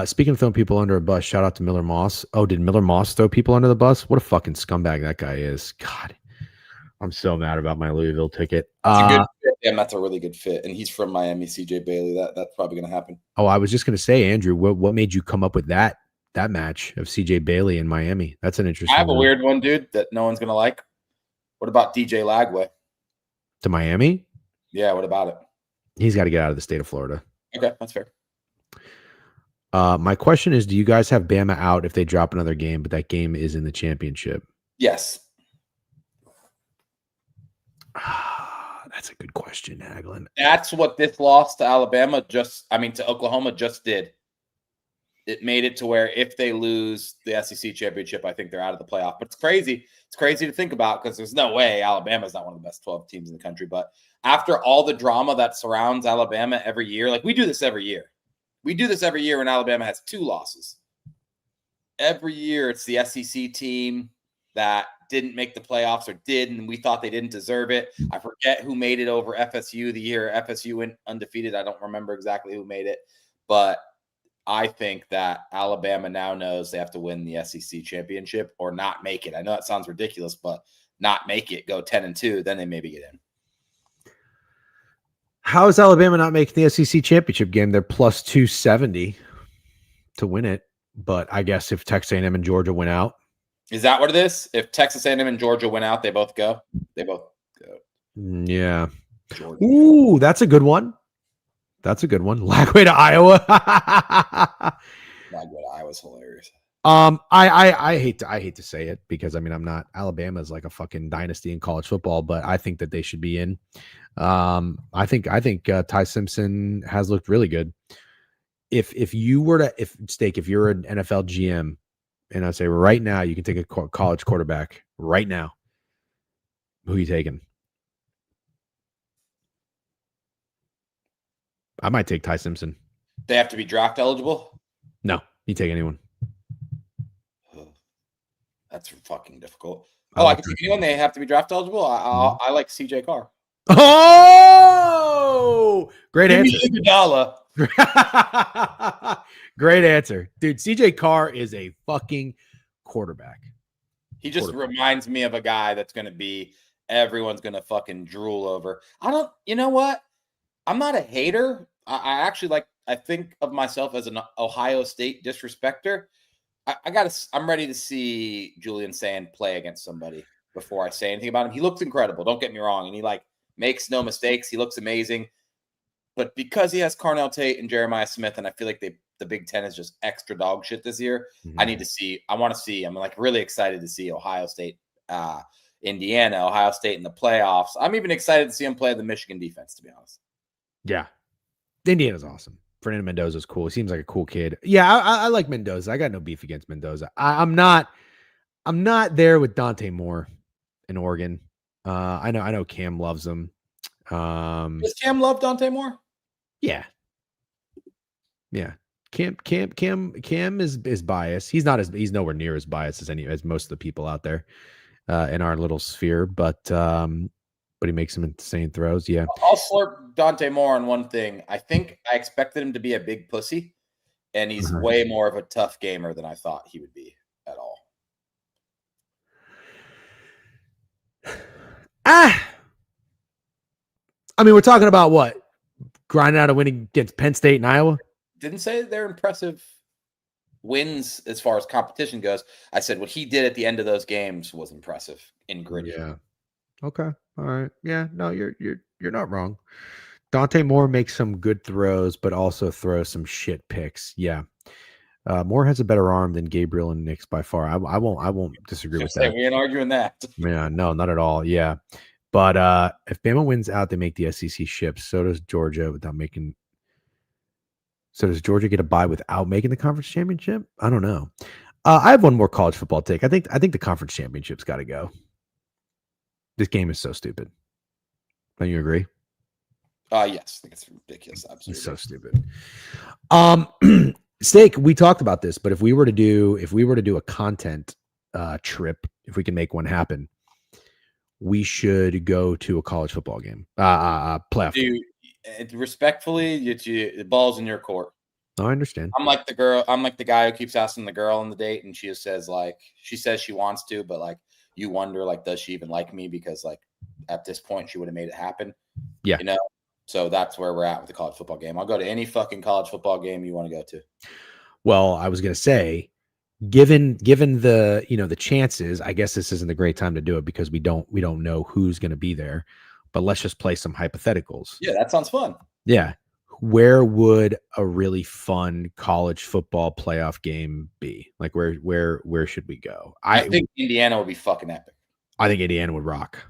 Speaking of throwing people under a bus, shout out to Miller Moss. Oh, did Miller Moss throw people under the bus? What a fucking scumbag that guy is. God, I'm so mad about my Louisville ticket.
That's a good fit. Yeah, that's a really good fit. And he's from Miami, CJ Bailey. That's probably going to happen.
Oh, I was just going to say, Andrew, what made you come up with that match of CJ Bailey in Miami? That's an interesting
I have a weird one, dude, that no one's going to like. What about DJ Lagway?
To Miami?
Yeah, what about it?
He's got to get out of the state of Florida.
Okay, that's fair.
My question is, do you guys have Bama out if they drop another game, but that game is in the championship?
Yes.
That's a good question, Hagelin.
That's what this loss to to Oklahoma just did. It made it to where if they lose the SEC championship, I think they're out of the playoff. But it's crazy. It's crazy to think about because there's no way Alabama's not one of the best 12 teams in the country. But after all the drama that surrounds Alabama every year, like we do this every year. We do this every year when Alabama has 2 losses. Every year it's the SEC team that didn't make the playoffs or did, and we thought they didn't deserve it. I forget who made it over FSU the year FSU went undefeated. I don't remember exactly who made it, but I think that Alabama now knows they have to win the SEC championship or not make it. I know that sounds ridiculous, but not make it, go 10-2, then they maybe get in.
How is Alabama not making the SEC championship game? They're plus 270 to win it, but I guess if Texas A&M and Georgia win out.
Is that what it is? If Texas A&M and Georgia win out, they both go? They both go.
Yeah.
Georgia.
Ooh, that's a good one. That's a good one. Lagway to Iowa.
Lagway to Iowa's hilarious.
I hate to say it because I'm not. Alabama is like a fucking dynasty in college football, but I think that they should be in. I think Ty Simpson has looked really good. If you're an NFL GM, and I'd say right now you can take a college quarterback right now, who are you taking? I might take Ty Simpson.
They have to be draft eligible?
No, you take anyone.
That's fucking difficult. I can take anyone. They have to be draft eligible. I like CJ Carr.
Oh, great answer. Great answer, dude. CJ Carr is a fucking quarterback.
He just reminds me of a guy that's going to be everyone's going to fucking drool over. You know what? I'm not a hater. I think of myself as an Ohio State disrespecter. I'm ready to see Julian Sand play against somebody before I say anything about him. He looks incredible. Don't get me wrong. And he makes no mistakes. He looks amazing. But because he has Carnell Tate and Jeremiah Smith, and I feel like the Big Ten is just extra dog shit this year. Mm-hmm. I'm really excited to see Ohio State, Indiana, Ohio State in the playoffs. I'm even excited to see him play the Michigan defense, to be honest.
Yeah. Indiana's awesome. Fernando Mendoza's cool. He seems like a cool kid. Yeah, I like Mendoza. I got no beef against Mendoza. I'm not there with Dante Moore in Oregon. I know Cam loves him.
Does Cam love Dante Moore?
Yeah. Yeah. Cam is biased. He's nowhere near as biased as most of the people out there in our little sphere, but he makes some insane throws. Yeah.
I'll slurp Dante Moore on one thing. I think I expected him to be a big pussy, and he's way more of a tough gamer than I thought he would be at all.
We're talking about what? Grinding out a win against Penn State and Iowa?
Didn't say they're impressive wins as far as competition goes. I said what he did at the end of those games was impressive and gritty.
Yeah. Okay. All right. Yeah. No, you're not wrong. Dante Moore makes some good throws, but also throws some shit picks. Yeah. Moore has a better arm than Gabriel and Nix by far. I won't disagree with that.
We ain't arguing that.
Yeah. No, not at all. Yeah. But if Bama wins out, they make the SEC ship. So does Georgia without making. So does Georgia get a bye without making the conference championship? I don't know. I have one more college football take. I think the conference championship's got to go. This game is so stupid. Don't you agree?
Yes, I think it's ridiculous. Absolutely,
it's so stupid. Steak, we talked about this, but if we were to do a content trip, if we can make one happen, we should go to a college football game, playoff game.
Respectfully, the ball's in your court.
I understand.
I'm like the guy who keeps asking the girl on the date, and she just says she says she wants to, but like you wonder does she even like me? Because at this point she would have made it happen.
Yeah.
So that's where we're at with the college football game. I'll go to any fucking college football game you want to go to.
Well, I was going to say, given the the chances, I guess this isn't a great time to do it because we don't know who's going to be there. But let's just play some hypotheticals.
Yeah, that sounds fun.
Yeah. Where would a really fun college football playoff game be? Like where should we go?
I think Indiana would be fucking epic.
I think Indiana would rock.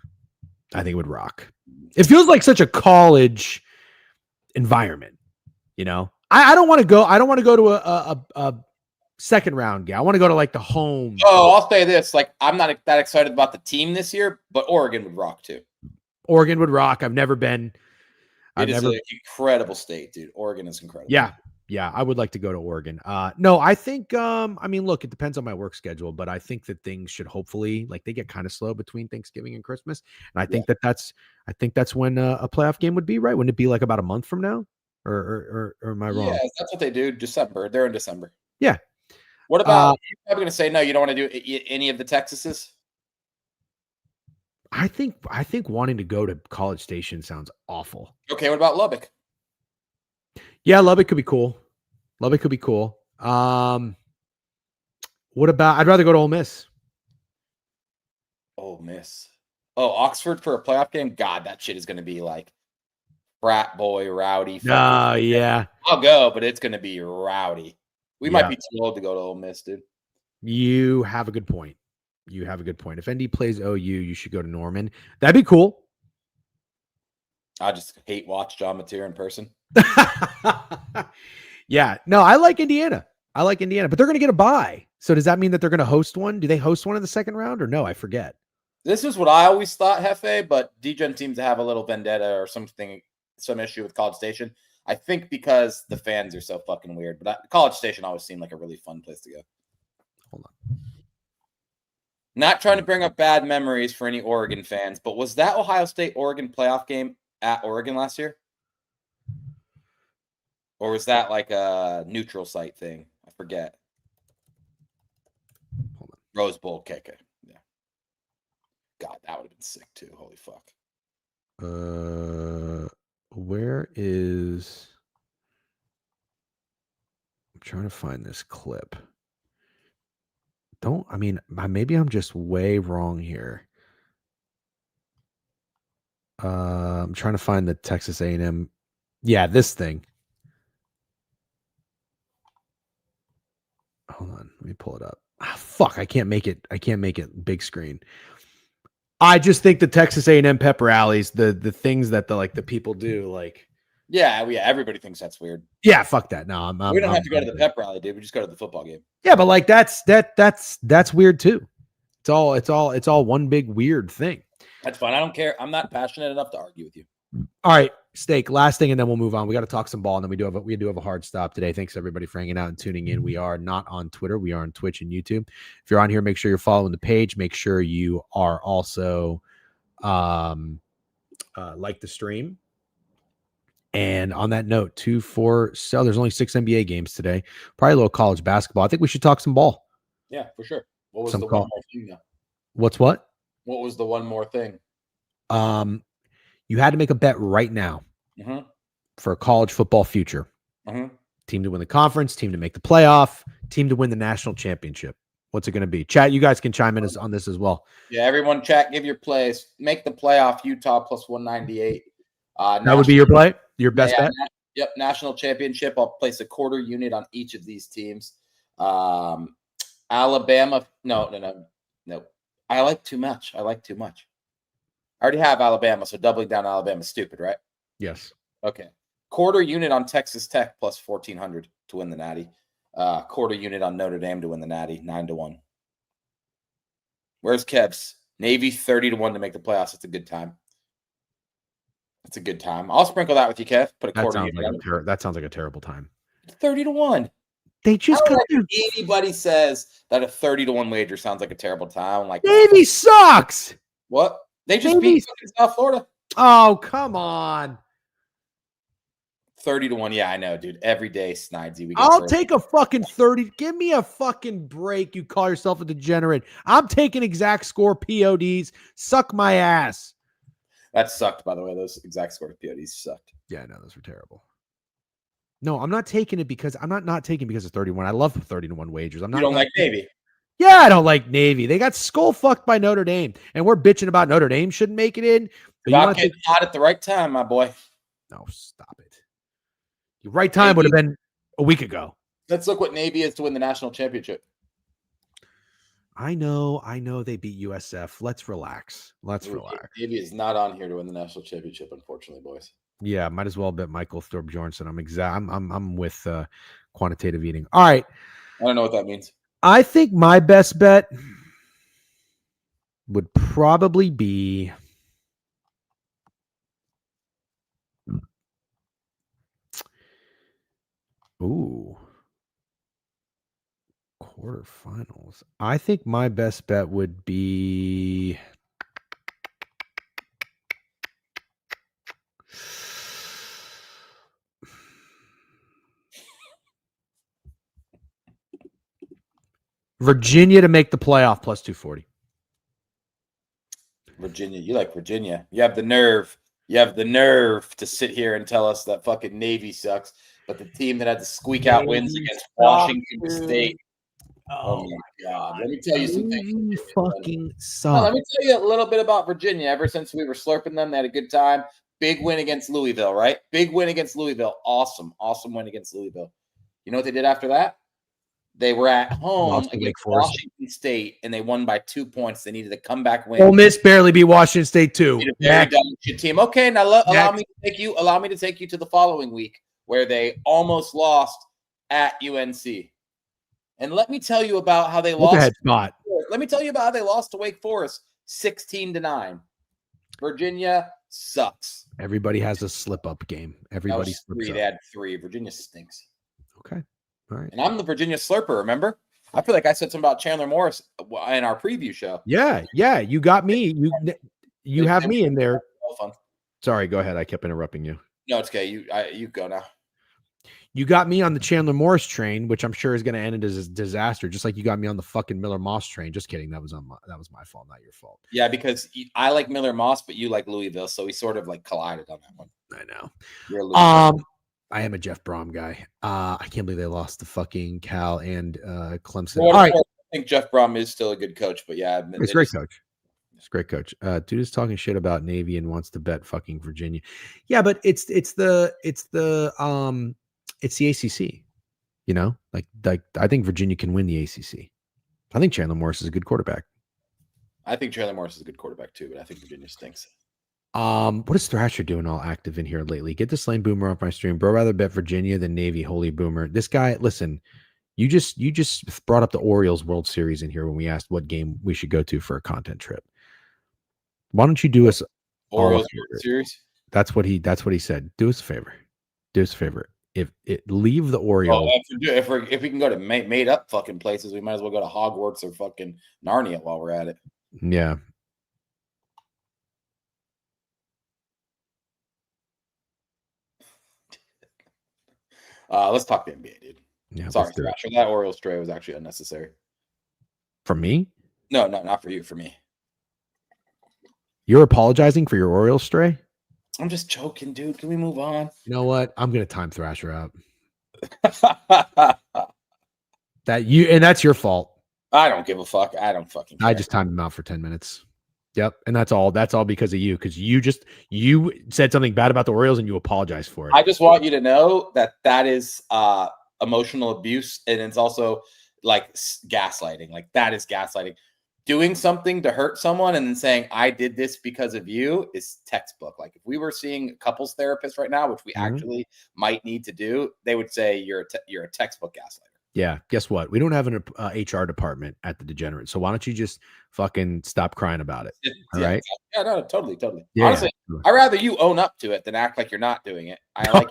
I think it would rock. It feels like such a college environment, I don't want to go. I don't want to go to a second round game. I want to go to the home.
Oh, I'll say this: I'm not that excited about the team this year, but Oregon would rock too.
Oregon would rock. I've never been.
It is an incredible state, dude. Oregon is incredible.
Yeah. I would like to go to Oregon. No, I think. Look, it depends on my work schedule, but I think that things should hopefully they get kind of slow between Thanksgiving and Christmas, and I think that's when a playoff game would be, right? Wouldn't it be about a month from now, or am I wrong?
Yeah, that's what they do. December. They're in December.
Yeah.
What about? You're probably going to say no. You don't want to do any of the Texases.
I think wanting to go to College Station sounds awful.
Okay, what about Lubbock?
Yeah, Lubbock could be cool. What about? I'd rather go to Ole Miss.
Ole Miss. Oh, Oxford for a playoff game? God, that shit is going to be frat boy rowdy.
Oh, yeah.
I'll go, but it's going to be rowdy. We might be too old to go to Ole Miss, dude.
You have a good point. If ND plays OU, you should go to Norman. That'd be cool.
I just hate watch John Mateer in person.
Yeah. No, I like Indiana, but they're going to get a bye. So does that mean that they're going to host one? Do they host one in the second round or no? I forget.
This is what I always thought, Hefe, but D-Gen seems to have a little vendetta or something, some issue with College Station. I think because the fans are so fucking weird, but College Station always seemed like a really fun place to go.
Hold on.
Not trying to bring up bad memories for any Oregon fans, but was that Ohio State-Oregon playoff game at Oregon last year? Or was that a neutral site thing? I forget.
Hold on.
Rose Bowl, KK. Yeah. God, that would have been sick too. Holy fuck.
Where is? I'm trying to find this clip. Maybe I'm just way wrong here. I'm trying to find the Texas A&M. Yeah, this thing. Hold on, let me pull it up. Fuck, I can't make it big screen. I just think the Texas A&M pep rallies, the things that the people do,
Yeah, everybody thinks that's weird.
Yeah, fuck that. No,
we don't have to go to the pep rally, dude. We just go to the football game.
Yeah, but that's weird too. It's all one big weird thing.
That's fine. I don't care. I'm not passionate enough to argue with you.
All right, Steak. Last thing, and then we'll move on. We got to talk some ball, and then we do have a hard stop today. Thanks everybody for hanging out and tuning in. We are not on Twitter. We are on Twitch and YouTube. If you're on here, make sure you're following the page. Make sure you are also like the stream. And on that note, there's only 6 NBA games today. Probably a little college basketball. I think we should talk some ball.
Yeah, for sure. What was the one more thing now?
What's what?
What was the one more thing?
You had to make a bet right now for a college football future. Team to win the conference, team to make the playoff, team to win the national championship. What's it going to be? Chat, you guys can chime in on this as well.
Yeah, everyone chat, give your plays. Make the playoff, Utah plus 198.
That would be your play? Your best bet?
Yep, national championship. I'll place a quarter unit on each of these teams. Alabama. No. I like too much. I already have Alabama, so doubling down on Alabama is stupid, right?
Yes.
Okay. Quarter unit on Texas Tech plus 1,400 to win the Natty. Quarter unit on Notre Dame to win the Natty, 9-1. Where's Kev's? Navy 30-1 to make the playoffs. It's a good time. It's a good time. I'll sprinkle that with you, Kev. Put a quarter unit.
That sounds like a terrible time.
30-1.
They just got
like anybody says that a 30-1 wager sounds like a terrible time. Like
Navy sucks.
What? They just beat South Florida.
Oh, come on.
30-1. Yeah, I know, dude. Every day, Snidesy.
I'll take a fucking 30. Give me a fucking break. You call yourself a degenerate. I'm taking exact score PODs. Suck my ass.
That sucked, by the way. Those exact score PODs sucked.
Yeah, no, those were terrible. No, I'm not taking it because I'm not taking it because of 31. I love 30-1 wagers. You
don't like Navy?
Yeah, I don't like Navy. They got skull fucked by Notre Dame, and we're bitching about Notre Dame shouldn't make it in.
Not getting hot at the right time, my boy.
No, stop it. The right time would have been a week ago.
Let's look what Navy is to win the national championship.
I know they beat USF. Let's relax. Relax.
Navy is not on here to win the national championship, unfortunately, boys.
Yeah, might as well bet Michael Thorpe Bjornsson. I'm with quantitative eating. All right.
I don't know what that means.
I think my best bet would probably be quarterfinals. I think my best bet would be Virginia to make the playoff plus 240.
Virginia. You like Virginia. You have the nerve. You have the nerve to sit here and tell us that fucking Navy sucks, but the team that had to squeak out wins against Washington State. Oh my God. Let me tell you some things.
Fucking suck.
Let me tell you a little bit about Virginia. Ever since we were slurping them, they had a good time. Big win against Louisville, right? Big win against Louisville. Awesome win against Louisville. You know what they did after that? They were at home against Washington State, and they won by 2 points. They needed a comeback win.
Ole Miss barely beat Washington State too.
Very dominant team. Okay, now allow me to take you to the following week where they almost lost at UNC. And let me tell you about how they lost. Let me tell you about how they lost to Wake Forest 16-9. Virginia sucks.
Everybody has a slip-up game. Everybody slips up.
They had 3. Virginia stinks.
Okay. All right.
And I'm the Virginia slurper, remember? I feel like I said something about Chandler Morris in our preview show.
Yeah. You got me. You have me in there. Sorry, go ahead. I kept interrupting you.
No, it's okay. You go now.
You got me on the Chandler Morris train, which I'm sure is going to end as a disaster, just like you got me on the fucking Miller Moss train. Just kidding. That was my fault, not your fault.
Yeah, because I like Miller Moss, but you like Louisville, so we sort of like collided on that one.
I know.
You're a Louisville.
I am a Jeff Brom guy. I can't believe they lost to fucking Cal and Clemson.
All right. I think Jeff Brom is still a good coach, but yeah,
he's a great coach. He's a great coach. Dude is talking shit about Navy and wants to bet fucking Virginia. Yeah, but it's the ACC. You know, like I think Virginia can win the ACC. I think Chandler Morris is a good quarterback.
I think Chandler Morris is a good quarterback too, but I think Virginia stinks.
What is Thrasher doing all active in here lately? Get this lane boomer off my stream. Bro, rather bet Virginia than Navy. Holy boomer. This guy, listen, you just brought up the Orioles World Series in here when we asked what game we should go to for a content trip. Why don't you do us
Orioles World Series?
That's what he said. Do us a favor. Do us a favor. Leave the Orioles.
If we can go to made up fucking places, we might as well go to Hogwarts or fucking Narnia while we're at it.
Yeah.
Let's talk the NBA, dude.
Yeah,
sorry, Thrasher. That Orioles stray was actually unnecessary.
For me?
No, not for you. For me.
You're apologizing for your Orioles stray?
I'm just joking, dude. Can we move on?
You know what? I'm gonna time Thrasher out. That's your fault.
I don't give a fuck. I don't fucking care.
I just timed him out for 10 minutes. Yep. And that's all because of you. Because you said something bad about the Orioles and you apologized for it.
I just want you to know that is emotional abuse. And it's also like gaslighting. Like that is gaslighting. doing something to hurt someone and then saying, I did this because of you is textbook. Like if we were seeing couples therapists right now, which we actually might need to do, they would say you're a textbook gaslighter.
Yeah. Guess what? We don't have an HR department at the Degenerate. So why don't you just fucking stop crying about it? All right.
Yeah, no, totally.
Yeah,
honestly, I'd rather you own up to it than act like you're not doing it.
I'm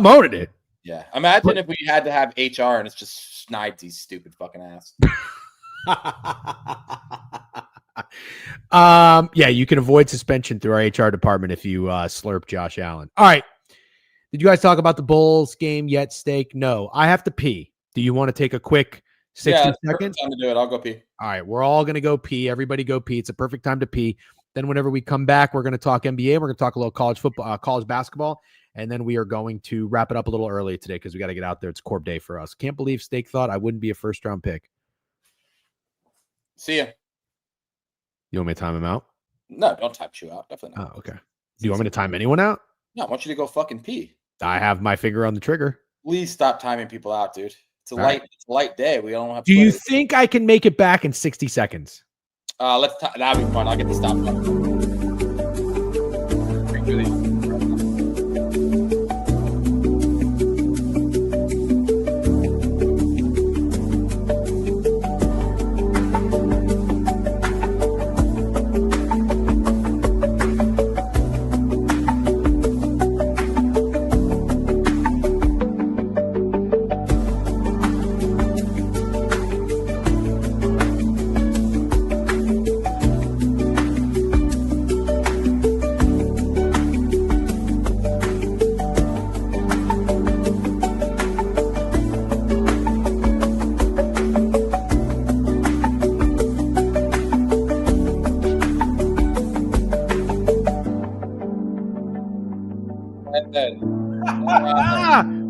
owning it.
Yeah. Imagine if we had to have HR and it's just Schneid's stupid fucking ass.
Yeah, you can avoid suspension through our HR department if you slurp Josh Allen. All right. Did you guys talk about the Bulls game yet, Steak? No. I have to pee. Do you want to take a quick 60 seconds?
Time to do it. I'll go pee.
All right. We're all going to go pee. Everybody go pee. It's a perfect time to pee. Then whenever we come back, we're going to talk NBA. We're going to talk a little college football, college basketball. And then we are going to wrap it up a little early today because we got to get out there. It's Corp Day for us. Can't believe Steak thought I wouldn't be a first-round pick.
See ya.
You want me to time him out?
No, don't time you out. Definitely not.
Oh, okay. Do you want me to time anyone out?
No, I want you to go fucking pee.
I have my finger on the trigger.
Please stop timing people out, dude. It's a light day. We don't have.
Do you think I can make it back in 60 seconds?
That'll be fun. I'll get the stop button.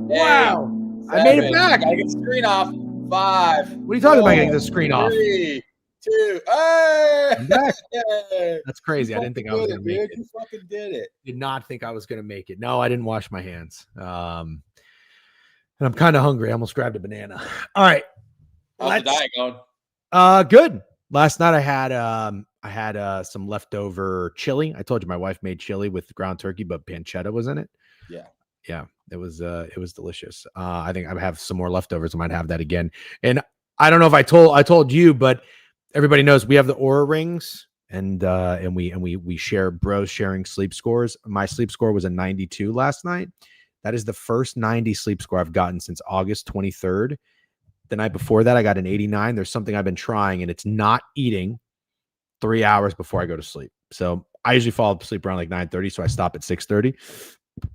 Wow. I made it back.
I get the screen off. 5.
What are you talking about getting the screen off?
3, 2. Hey!
I'm back. That's crazy. I didn't think I was going to make it.
You fucking did it.
Did not think I was going to make it. No, I didn't wash my hands. And I'm kind of hungry. I almost grabbed a banana. All right.
How's the diet going?
Good. Last night I had some leftover chili. I told you my wife made chili with ground turkey, but pancetta was in it. Yeah, it was delicious. I think I have some more leftovers. I might have that again. And I don't know if I told you, but everybody knows we have the Aura rings, and we share bros sharing sleep scores. My sleep score was a 92 last night. That is the first 90 sleep score I've gotten since August 23rd. The night before that, I got an 89. There's something I've been trying, and it's not eating 3 hours before I go to sleep. So I usually fall asleep around like 9:30, so I stop at 6:30.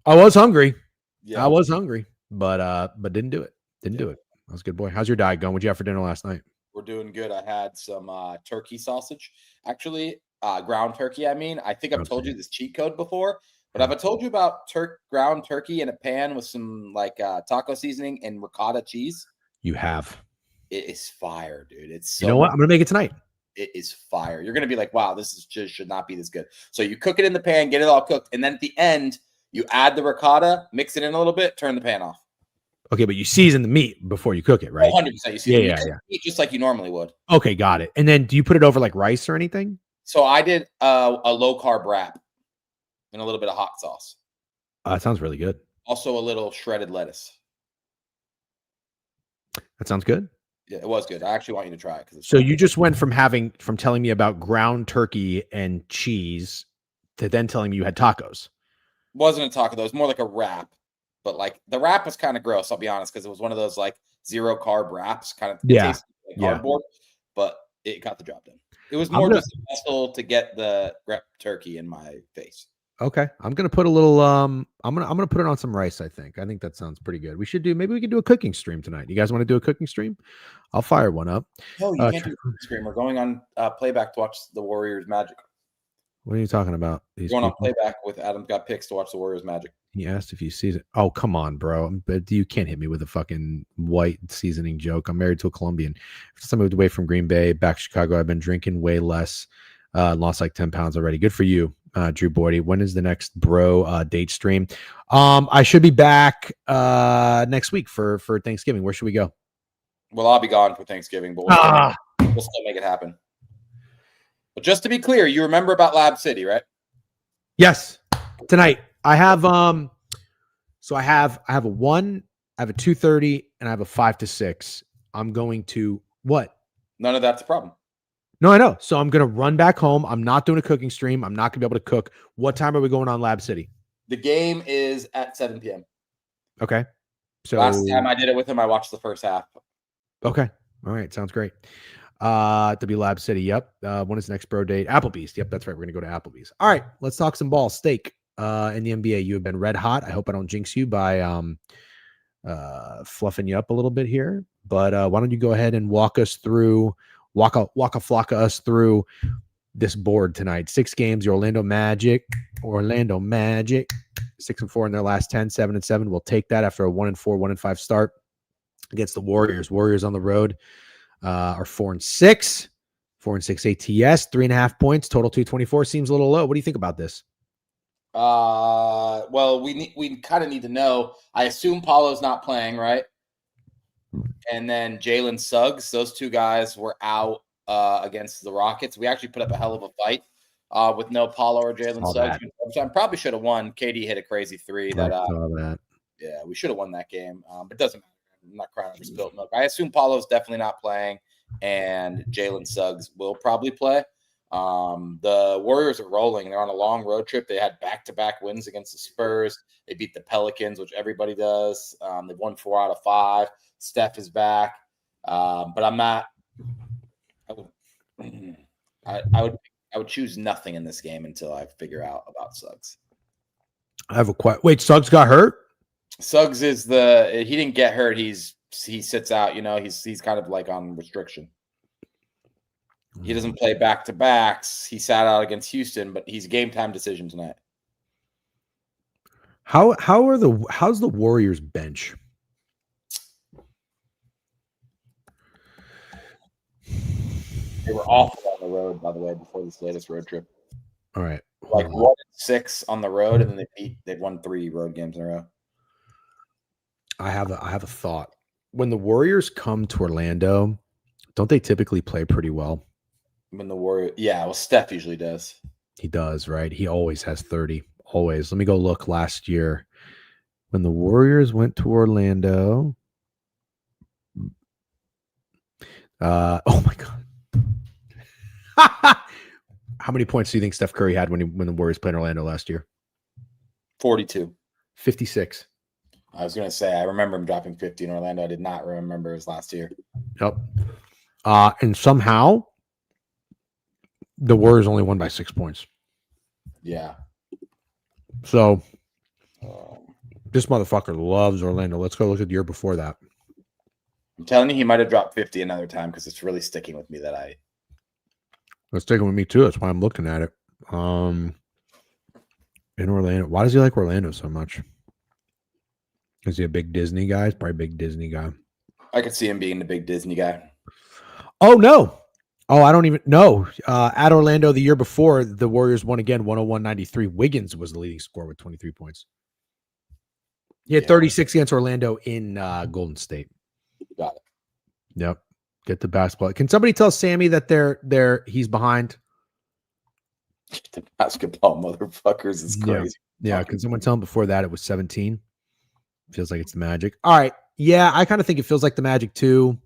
I was hungry. Yeah. I was hungry, but didn't do it. Do it. I was a good boy. How's your diet going? What'd you have for dinner last night?
We're doing good. I had some turkey sausage, actually, ground turkey. I mean, I think I've told you this cheat code before, but have I told you about ground turkey in a pan with some like taco seasoning and ricotta cheese?
You have.
It is fire, dude. It's so.
You know what? I'm gonna make it tonight.
It is fire. You're gonna be like, wow, this is just should not be this good. So you cook it in the pan, get it all cooked, and then at the end, you add the ricotta, mix it in a little bit, turn the pan off.
Okay, but you season the meat before you cook it, right?
100%. You season the meat just like you normally would.
Okay, got it. And then do you put it over like rice or anything?
So I did a low carb wrap and a little bit of hot sauce.
That sounds really good.
Also a little shredded lettuce.
That sounds good.
Yeah, it was good. I actually want you to try it.
So you just went from telling me about ground turkey and cheese to then telling me you had tacos.
Wasn't a taco though. It was more like a wrap, but like the wrap was kind of gross. I'll be honest, because it was one of those like 0 carb wraps, kind of tasted like cardboard, but it got the job done. It was more just a vessel to get the turkey in my face.
Okay, I'm gonna put a little. I'm gonna put it on some rice. I think that sounds pretty good. Maybe we can do a cooking stream tonight. You guys want to do a cooking stream? I'll fire one up.
No, you can't do a cooking stream. We're going on playback to watch the Warriors Magic.
What are you talking about?
We're going on playback with Adam's Got Picks to watch the Warriors Magic.
He asked if you season. Oh, come on, bro. But you can't hit me with a fucking white seasoning joke. I'm married to a Colombian. Since I moved away from Green Bay, back to Chicago, I've been drinking way less. Lost like 10 pounds already. Good for you, Drew Boydie. When is the next bro date stream? I should be back next week for Thanksgiving. Where should we go?
Well, I'll be gone for Thanksgiving, but We'll still make it happen. But just to be clear, you remember about Lab City, right?
Yes. Tonight I have so I have a 1, I have a 2:30, and I have a 5 to 6. I'm going to what?
None of that's a problem.
No, I know. So I'm going to run back home. I'm not doing a cooking stream. I'm not going to be able to cook. What time are we going on Lab City?
The game is at 7 p.m.
Okay. So
last time I did it with him, I watched the first half.
Okay. All right. Sounds great. To be Lab City. Yep. When is the next bro date? Applebee's. Yep. That's right. We're going to go to Applebee's. All right. Let's talk some ball. Steak in the NBA. You have been red hot. I hope I don't jinx you by fluffing you up a little bit here. But why don't you go ahead and walk us through, waka flocka us through this board tonight. 6 games. The Orlando Magic. 6-4 in their last 10, 7-7. We'll take that after a 1-4, 1-5 start against the Warriors. Warriors on the road are 4-6, 4-6 ATS, 3.5 points, total 224. Seems a little low. What do you think about this?
Well, we kind of need to know. I assume Paulo's not playing, right? And then Jalen Suggs, those 2 guys were out against the Rockets. We actually put up a hell of a fight with no Paulo or Jalen Suggs. Which I probably should have won. KD hit a crazy 3 that. Yeah, we should have won that game. But it doesn't matter. I'm not crying over spilled milk. I assume Paulo's definitely not playing, and Jalen Suggs will probably play. The Warriors are rolling. They're on a long road trip. They had back-to-back wins against the Spurs. They beat the Pelicans, which everybody does. They've won 4 out of 5. Steph is back. But I'm not. I would choose nothing in this game until I figure out about Suggs.
I have a question. Wait, Suggs got hurt?
Suggs is he didn't get hurt. He sits out, he's kind of like on restriction. He doesn't play back-to-backs. He sat out against Houston, but he's a game-time decision tonight.
How's the Warriors bench?
They were awful on the road, by the way, before this latest road trip.
All right.
Like 1-6 on the road, and then they've won 3 road games in a row.
I have a thought. When the Warriors come to Orlando, don't they typically play pretty well?
When the Warriors, yeah, well, Steph usually does.
He does, right? He always has 30. Always. Let me go look last year. When the Warriors went to Orlando. Oh my God. How many points do you think Steph Curry had when the Warriors played in Orlando last year?
42.
56.
I was going to say, I remember him dropping 50 in Orlando. I did not remember his last year.
Yep. And somehow the Warriors only won by 6 points.
Yeah.
So this motherfucker loves Orlando. Let's go look at the year before that.
I'm telling you, he might have dropped 50 another time because it's really sticking with me that
It's sticking with me too. That's why I'm looking at it. In Orlando. Why does he like Orlando so much? Is he a big Disney guy? He's probably a big Disney guy.
I could see him being the big Disney guy.
Oh, no. Oh, I don't even know. At Orlando the year before, the Warriors won again, 101-93. Wiggins was the leading scorer with 23 points. He had 36 against Orlando in Golden State.
Got it.
Yep. Get the basketball. Can somebody tell Sammy that he's behind?
The basketball motherfuckers is crazy.
Yeah. Can someone tell him before that it was 17? Feels like it's the Magic. All right. Yeah, I kind of think it feels like the Magic too.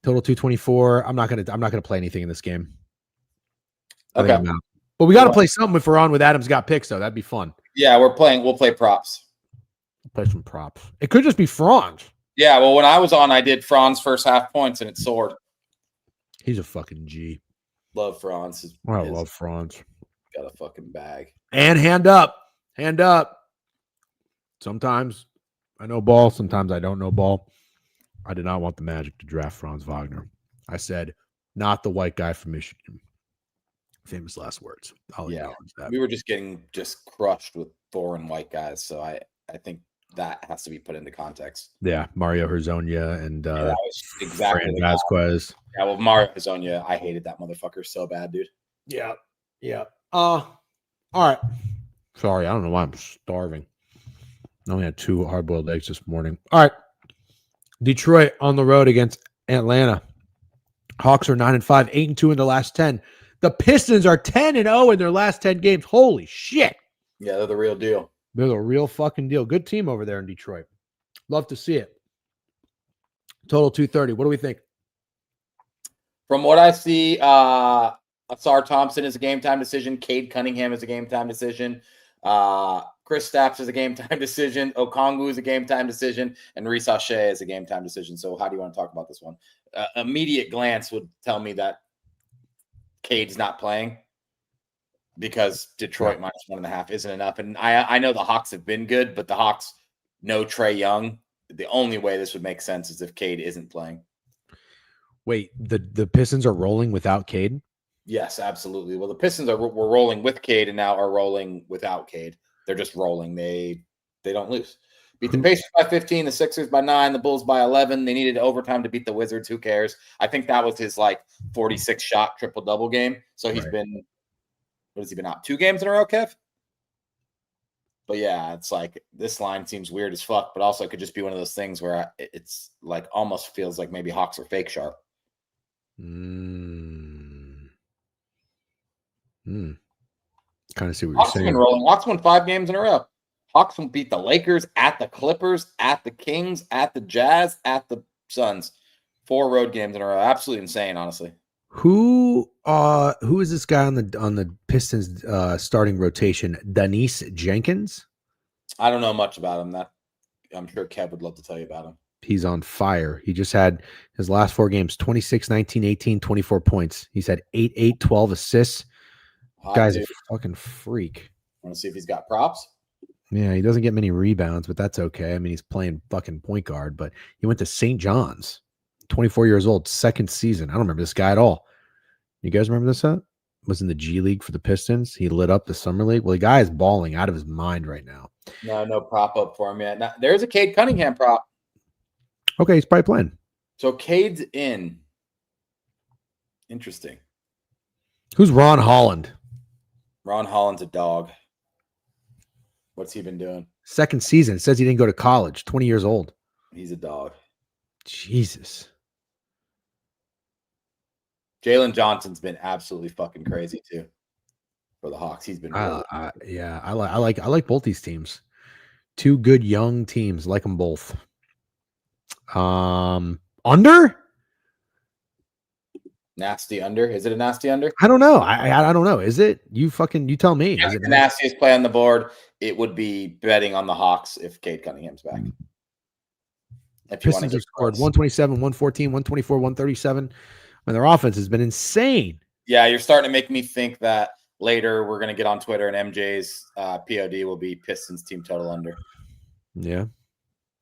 Total 224. I'm not gonna play anything in this game.
Okay.
But we got to play something if we're on with Adam's got picks though. That'd be fun.
Yeah, we'll play props.
Play some props. It could just be Franz.
Yeah, well, when I was on, I did Franz first half points and it soared.
He's a fucking G.
Love Franz.
I love Franz.
Got a fucking bag.
And hand up. Hand up. Sometimes I know ball. Sometimes I don't know ball. I did not want the Magic to draft Franz Wagner. I said, not the white guy from Michigan. Famous last words. I'll acknowledge that.
We were just getting crushed with foreign white guys. So I think that has to be put into context.
Yeah. Mario Hezonja and
that was exactly
Fran Vasquez.
Yeah, well, Mario Hezonja, I hated that motherfucker so bad, dude.
Yeah. Yeah. All right. Sorry, I don't know why I'm starving. I only had 2 hard-boiled eggs this morning. All right. Detroit on the road against Atlanta. Hawks are 9-5, 8-2 in their last 10. The Pistons are 10-0 in their last 10 games. Holy shit.
Yeah, they're the real deal.
They're the real fucking deal. Good team over there in Detroit. Love to see it. Total 230. What do we think?
From what I see, Asar Thompson is a game time decision. Cade Cunningham is a game time decision. Chris Stapps is a game time decision. Okongwu is a game time decision. And Reese Shea is a game time decision. So how do you want to talk about this one? Immediate glance would tell me that Cade's not playing because Detroit minus 1.5 isn't enough. And I know the Hawks have been good, but the Hawks know Trae Young. The only way this would make sense is if Cade isn't playing.
Wait, the Pistons are rolling without Cade?
Yes, absolutely. Well, the Pistons were rolling with Cade and now are rolling without Cade. They're just rolling. They don't lose. Beat the Pacers by 15, the Sixers by 9, the Bulls by 11. They needed overtime to beat the Wizards. Who cares? I think that was his 46 shot triple double game. So he's been, what has he been out? 2 games in a row, Kev? But yeah, it's this line seems weird as fuck, but also it could just be one of those things where it's almost feels like maybe Hawks are fake sharp.
Kind of see what
Hawks
you're saying.
have been rolling. Hawks won 5 games in a row. Hawks will beat the Lakers, at the Clippers, at the Kings, at the Jazz, at the Suns. 4 road games in a row. Absolutely insane, honestly.
Who is this guy on the Pistons starting rotation? Denise Jenkins?
I don't know much about him. I'm sure Kev would love to tell you about him.
He's on fire. He just had his last 4 games, 26, 19, 18, 24 points. He's had 8, 8, 12 assists. Guy's a fucking freak.
Want to see if he's got props?
Yeah, he doesn't get many rebounds, but that's okay. I mean, he's playing fucking point guard, but he went to St. John's, 24 years old, 2nd season. I don't remember this guy at all. You guys remember this? Was in the G League for the Pistons. He lit up the summer league. Well, the guy is balling out of his mind right now.
No prop up for him yet. Now, there's a Cade Cunningham prop.
Okay, he's probably playing.
So Cade's in. Interesting.
Who's Ron Holland?
Ron Holland's a dog. What's he been doing?
2nd season. It says he didn't go to college. 20 years old.
He's a dog.
Jesus.
Jalen Johnson's been absolutely fucking crazy too for the Hawks. He's been really
I like both these teams. 2 good young teams. Like them both. Under?
Nasty under. Is it a nasty under?
I don't know. I don't know. Is it? You tell me.
Yeah,
is it
the nastiest play on the board? It would be betting on the Hawks if Cade Cunningham's back. If you
Pistons have scored 127, 114, 124, 137. I mean, their offense has been insane.
Yeah, you're starting to make me think that later we're going to get on Twitter and MJ's POD will be Pistons team total under.
Yeah.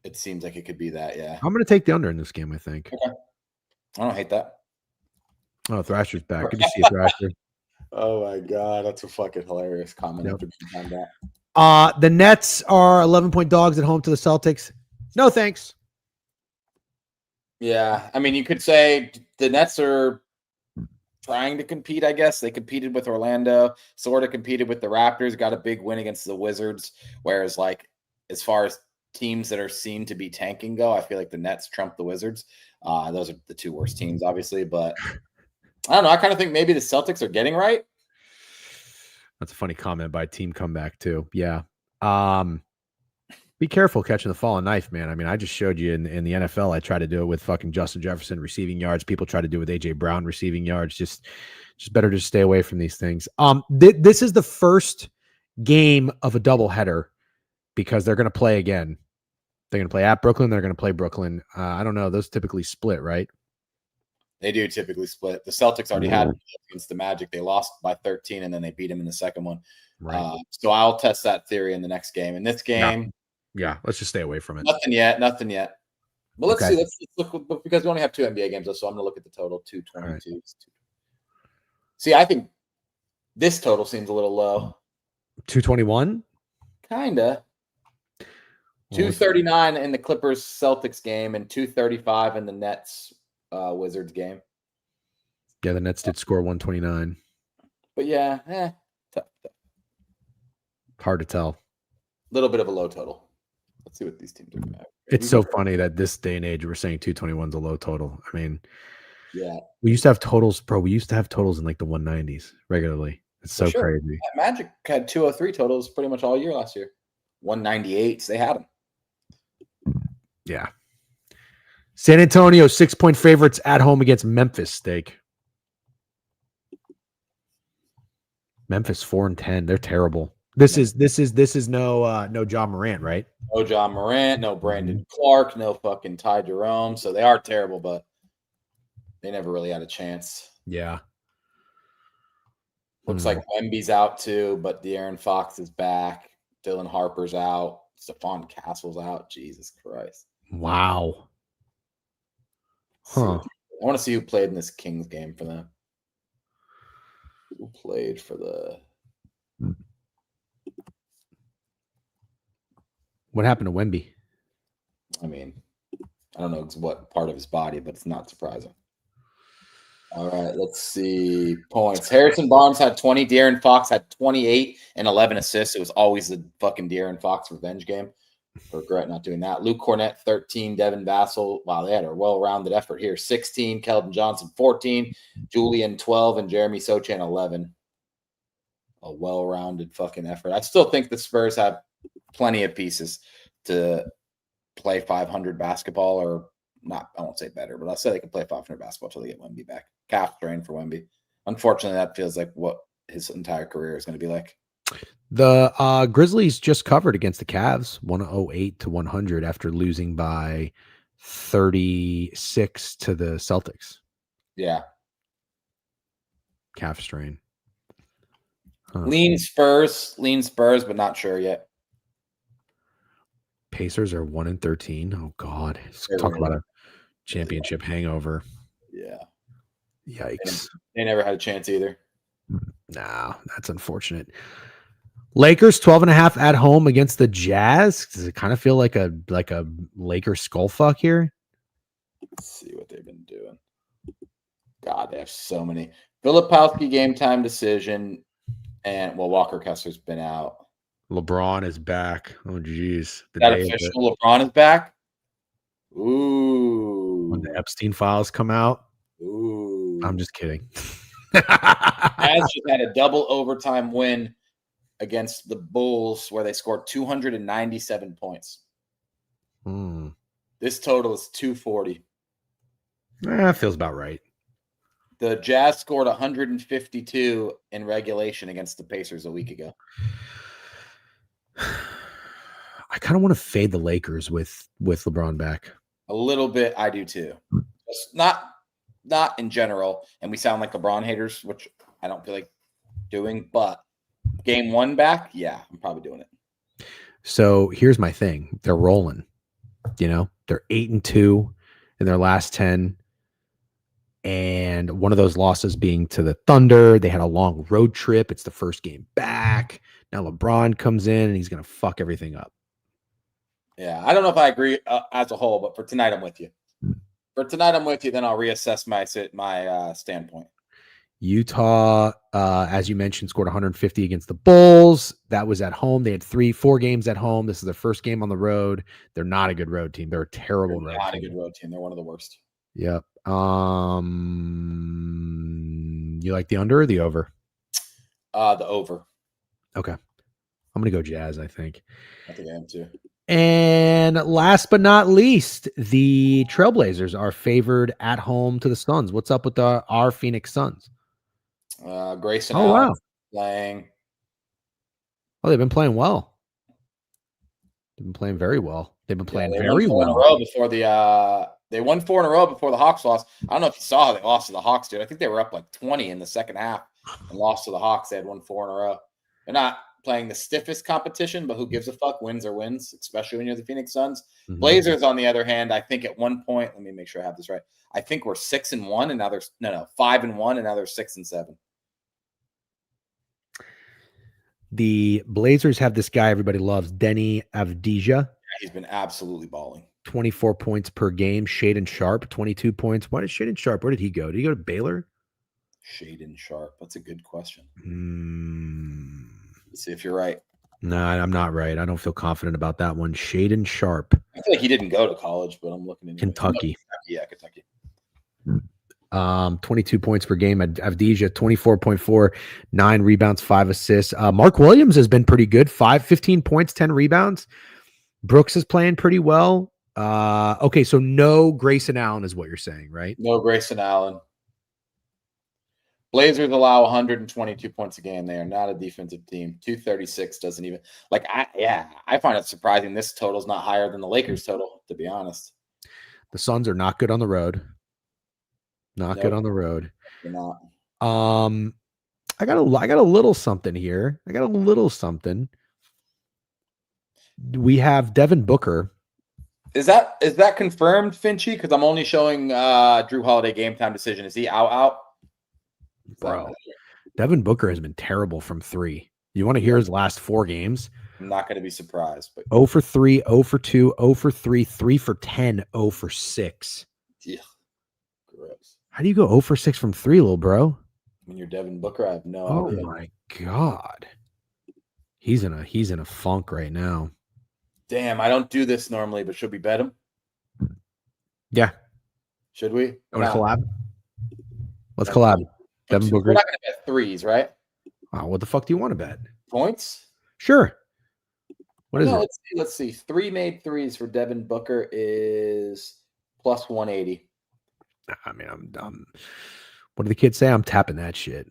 It seems like it could be that, yeah.
I'm going to take the under in this game, I think.
Okay. I don't hate that.
Oh, Thrasher's back. Good to see you, Thrasher.
Oh, my God. That's a fucking hilarious comment.
Yep. The Nets are 11-point dogs at home to the Celtics. No, thanks.
Yeah. I mean, you could say the Nets are trying to compete, I guess. They competed with Orlando, sort of competed with the Raptors, got a big win against the Wizards. Whereas, as far as teams that are seen to be tanking go, I feel like the Nets trump the Wizards. Those are the 2 worst teams, obviously. But I don't know. I kind of think maybe the Celtics are getting right.
That's a funny comment by Team Comeback, too. Yeah. Be careful catching the falling knife, man. I mean, I just showed you in the NFL. I try to do it with fucking Justin Jefferson receiving yards. People try to do it with A.J. Brown receiving yards. Just better to stay away from these things. This is the first game of a doubleheader because they're going to play again. They're going to play at Brooklyn. They're going to play Brooklyn. I don't know. Those typically split, right?
They do typically split. The Celtics already had against the Magic. They lost by 13, and then they beat them in the second one. Right. So I'll test that theory in the next game. In this game,
yeah, let's just stay away from it.
Nothing yet. But let's see. Let's look because we only have 2 NBA games, so I'm going to look at the total 222. Right. See, I think this total seems a little low.
221,
kinda. 239 in the Clippers Celtics game and 235 in the Nets Wizards game.
Yeah, the Nets did score 129.
But yeah, tough.
Hard to tell.
A little bit of a low total. Let's see what these teams are.
It's so funny that this day and age we're saying 221 is a low total. I mean,
Yeah.
We used to have totals, bro. We used to have totals in like the 190s regularly. It's so crazy.
Magic had 203 totals pretty much all year last year. 198s. They had them.
Yeah. San Antonio 6-point favorites at home against Memphis. Steak. Memphis 4-10. They're terrible. This is no John Morant, right?
No John Morant, no Brandon Clark, no fucking Ty Jerome. So they are terrible, but they never really had a chance.
Yeah.
Looks like Wemby's out too, but De'Aaron Fox is back. Dylan Harper's out. Stephon Castle's out. Jesus Christ.
Wow. Huh.
I want to see who played in this Kings game for them. Who played for the...
What happened to Wemby?
I mean, I don't know what part of his body, but it's not surprising. All right, let's see. Points. Harrison Barnes had 20. De'Aaron Fox had 28 and 11 assists. It was always the fucking De'Aaron Fox revenge game. Regret not doing that. Luke Cornett, 13. Devin Vassell. Wow, they had a well-rounded effort here. 16. Keldon Johnson, 14. Julian, 12. And Jeremy Sochan, 11. A well-rounded fucking effort. I still think the Spurs have plenty of pieces to play 500 basketball, or not, I won't say better, but I'll say they can play 500 basketball until they get Wemby back. Calf strain for Wemby. Unfortunately, that feels like what his entire career is going to be like.
The Grizzlies just covered against the Cavs, 108-100 after losing by 36 to the Celtics.
Yeah.
Calf strain.
Huh. Lean Spurs, but not sure yet.
Pacers are 1-13. Oh God, talk about a championship hangover.
Yeah.
Yikes.
They never had a chance either.
Nah, that's unfortunate. Lakers 12.5 at home against the Jazz. Does it kind of feel like a Lakers skull fuck here?
Let's see what they've been doing. God, they have so many. Filipowski game time decision, and Walker Kessler's been out.
LeBron is back. Oh geez,
that official LeBron is back.
Ooh, when the Epstein files come out.
Ooh,
I'm just kidding.
Jazz just had a double overtime win against the Bulls where they scored 297 points. This total is 240.
That feels about right.
The Jazz scored 152 in regulation against the Pacers a week ago.
I kind of want to fade the Lakers with LeBron back.
A little bit, I do too. Just not in general, and we sound like LeBron haters, which I don't feel like doing, but game one back, yeah, I'm probably doing it.
So here's my thing. They're rolling. They're 8-2 in their last 10. And one of those losses being to the Thunder. They had a long road trip. It's the first game back. Now LeBron comes in and he's going to fuck everything up.
Yeah, I don't know if I agree as a whole, but for tonight, I'm with you. Then I'll reassess my standpoint.
Utah, as you mentioned, scored 150 against the Bulls. That was at home. They had 4 games at home. This is their first game on the road. They're not a good road team. They're a terrible road team.
Not a good road team. They're one of the worst.
Yep. You like the under or the over?
The over.
Okay. I'm going to go Jazz, I think.
I think I am too.
And last but not least, the Trailblazers are favored at home to the Suns. What's up with our Phoenix Suns?
Grayson Allen playing.
Oh, they've been playing well. They've been playing very well. They've been playing very well.
They won 4 in a row before the Hawks lost. I don't know if you saw how they lost to the Hawks, dude. I think they were up like 20 in the second half and lost to the Hawks. They had won 4 in a row. They're not playing the stiffest competition, but who gives a fuck? Wins or wins, especially when you're the Phoenix Suns. Mm-hmm. Blazers, on the other hand, I think at one point, let me make sure I have this right. I think we're 6-1, and now there's 5-1, and now they're 6-7.
The Blazers have this guy everybody loves, Denny Avdija.
Yeah, he's been absolutely balling.
24 points per game. Shaedon Sharpe, 22 points. Why did Shaedon Sharpe? Where did he go? Did he go to Baylor?
Shaedon Sharpe. That's a good question. Let's see if you're right.
No, I'm not right. I don't feel confident about that one. Shaedon Sharpe.
I feel like he didn't go to college, but I'm looking in
Kentucky.
Yeah, Kentucky.
22 points per game. Avdija, 24.4, 9 rebounds, 5 assists. Mark Williams has been pretty good. 15 points, 10 rebounds. Brooks is playing pretty well. Okay, so no Grayson Allen is what you're saying, right?
No Grayson Allen. Blazers allow 122 points a game. They are not a defensive team. 236 doesn't even I find it surprising this total is not higher than the Lakers total, to be honest.
The Suns are not good on the road. Not good on the road.
They're not.
I got a little something here. I got a little something. We have Devin Booker.
Is that confirmed, Finchy? Because I'm only showing Drew Holiday game time decision. Is he out?
Bro, Devin Booker has been terrible from 3. You want to hear his last 4 games?
I'm not going to be surprised. But
0 for 3, 0 for 2, 0 for 3, 3 for 10, 0 for 6.
Yeah, gross.
How do you go 0 for 6 from 3, little bro?
When you're Devin Booker, I have no idea.
Oh my god, he's in a funk right now.
Damn, I don't do this normally, but should we bet him?
Yeah,
should we?
Want to collab? Let's collab. Devin Booker.
We're not going to bet threes, right?
What the fuck do you want to bet?
Points?
Sure. What is it?
Let's see. 3 made threes for Devin Booker is plus 180.
I mean, I'm what do the kids say? I'm tapping that shit.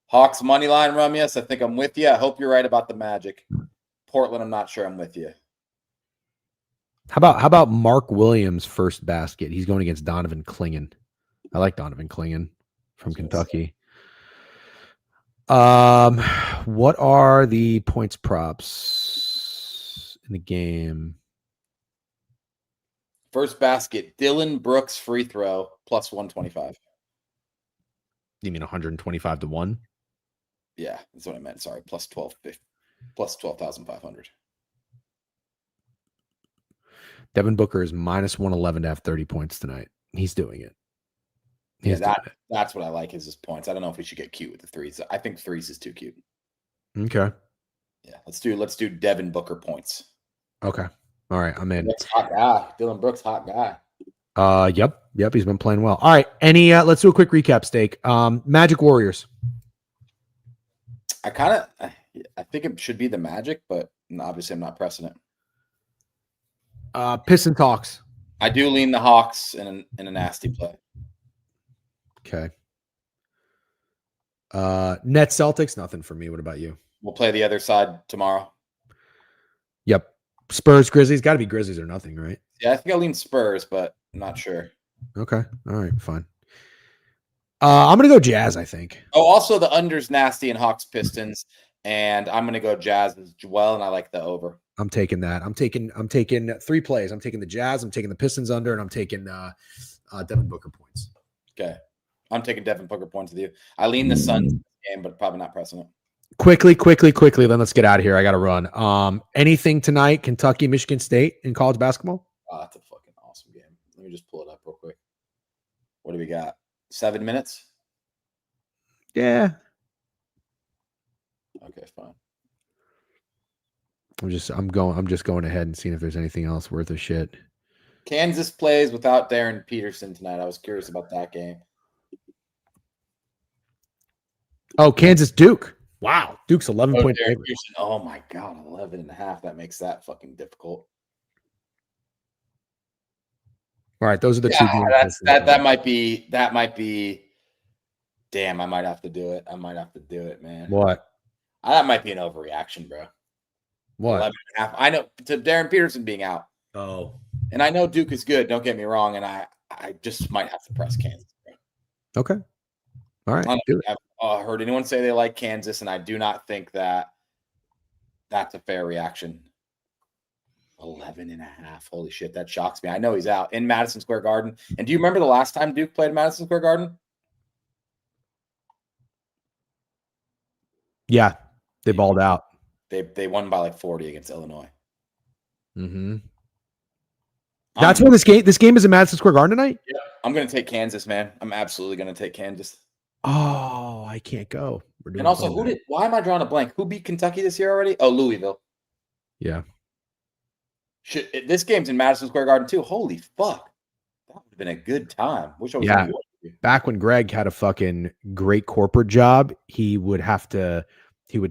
Hawks money line, Rumyas. I think I'm with you. I hope you're right about the Magic. Portland, I'm not sure I'm with you.
How about Mark Williams' first basket? He's going against Donovan Clingan. I like Donovan Clingan from Kentucky. What are the points props in the game?
First basket, Dylan Brooks free throw plus 125.
You mean 125 to 1?
Yeah, that's what I meant. Sorry, plus 12,500.
Devin Booker is minus 111 to have 30 points tonight. He's doing it.
That's what I like is his points. I don't know if we should get cute with the threes. I think threes is too cute.
Okay.
Yeah, let's do Devin Booker points.
Okay. All right, I'm in.
That's hot guy. Dylan Brooks, hot guy.
Yep, he's been playing well. All right, let's do a quick recap, Steak. Magic Warriors.
I think it should be the Magic, but obviously I'm not pressing it.
Piston Talks.
I do lean the Hawks in a nasty play.
Okay. Nets Celtics, nothing for me. What about you?
We'll play the other side tomorrow.
Yep. Spurs, Grizzlies. Got to be Grizzlies or nothing, right?
Yeah, I think I lean Spurs, but I'm not sure.
Okay. All right, fine. I'm going to go Jazz, I think.
Oh, also the under's nasty in Hawks Pistons, and I'm going to go Jazz as well, and I like the over.
I'm taking that. I'm taking 3 plays. I'm taking the Jazz, I'm taking the Pistons under, and I'm taking Devin Booker points.
Okay. I'm taking Devin Booker points with you. I lean the Suns game, but probably not pressing it.
Quickly. Then let's get out of here. I got to run. Anything tonight? Kentucky, Michigan State in college basketball?
Oh, that's a fucking awesome game. Let me just pull it up real quick. What do we got? 7 minutes?
Yeah.
Okay, fine.
I'm just going ahead and seeing if there's anything else worth a shit.
Kansas plays without Darren Peterson tonight. I was curious about that game.
Oh, Kansas Duke. Wow. Duke's 11-point favorite.
Oh my God, 11.5. That makes that fucking difficult.
All right, those are the 2 games.
That might be. Damn, I might have to do it. Man.
What?
That might be an overreaction, bro.
What?
11.5. I know to Darren Peterson being out.
Oh.
And I know Duke is good. Don't get me wrong. And I just might have to press Kansas, bro.
Okay. All right.
I've heard anyone say they like Kansas, and I do not think that's a fair reaction. 11.5. Holy shit, that shocks me. I know he's out in Madison Square Garden. And do you remember the last time Duke played Madison Square Garden?
Yeah, they balled out.
They won by like 40 against Illinois.
Mm-hmm. That's when this game is in Madison Square Garden tonight?
Yeah, I'm going to take Kansas, man. I'm absolutely going to take Kansas.
Oh, I can't go.
And also, why am I drawing a blank? Who beat Kentucky this year already? Oh, Louisville.
Yeah.
This game's in Madison Square Garden too. Holy fuck. That would have been a good time. Wish I was
Yeah.
on your
Back when Greg had a fucking great corporate job, he would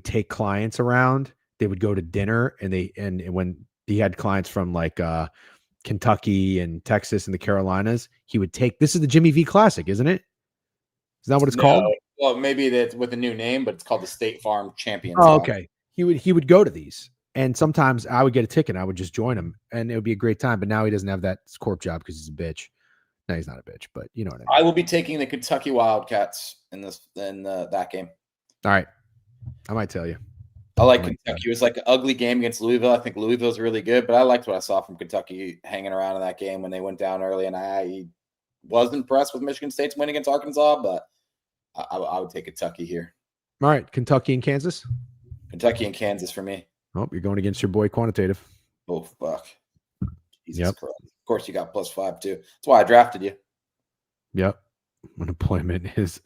take clients around. They would go to dinner, and when he had clients from like Kentucky and Texas and the Carolinas, he would take, this is the Jimmy V Classic, isn't it? Is that what it's called?
Well, maybe that's with a new name, but it's called the State Farm Champions.
Oh, okay. He would go to these, and sometimes I would get a ticket and I would just join him, and it would be a great time. But now he doesn't have that corp job because he's a bitch. No, he's not a bitch, but you know what I mean.
I will be taking the Kentucky Wildcats in that game.
All right. I might tell you.
I like Kentucky. It was like an ugly game against Louisville. I think Louisville's really good, but I liked what I saw from Kentucky hanging around in that game when they went down early. And I was impressed with Michigan State's win against Arkansas, but I would take Kentucky here.
All right. Kentucky and Kansas?
Kentucky and Kansas for me.
Oh, you're going against your boy Quantitative.
Oh, fuck.
Jesus
Christ. Of course, you got +5 too. That's why I drafted you.
Yep. Unemployment is,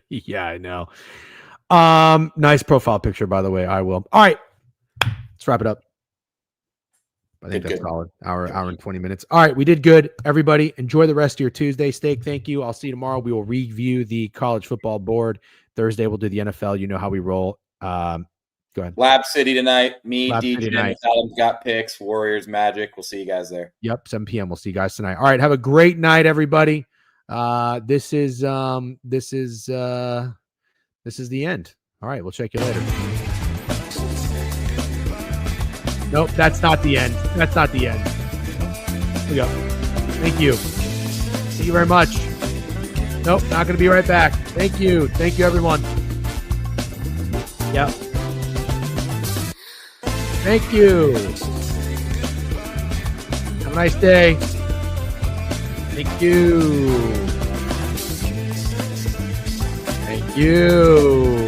yeah, I know. Nice profile picture, by the way. I will. All right. Let's wrap it up. I think that's solid. Hour and 20 minutes. All right. We did good. Everybody, enjoy the rest of your Tuesday. Steak, thank you. I'll see you tomorrow. We will review the college football board. Thursday, we'll do the NFL. You know how we roll. Go ahead.
Lab City tonight. Me,
Lab
DJ, and Adam's got picks. Warriors, Magic. We'll see you guys there.
Yep, 7 p.m. We'll see you guys tonight. All right, have a great night, everybody. This is the end. All right, we'll check you later. Nope, that's not the end. That's not the end. Here we go. Thank you. Thank you very much. Nope, not going to be right back. Thank you. Thank you, everyone. Yep. Thank you. Have a nice day. Thank you. Thank you.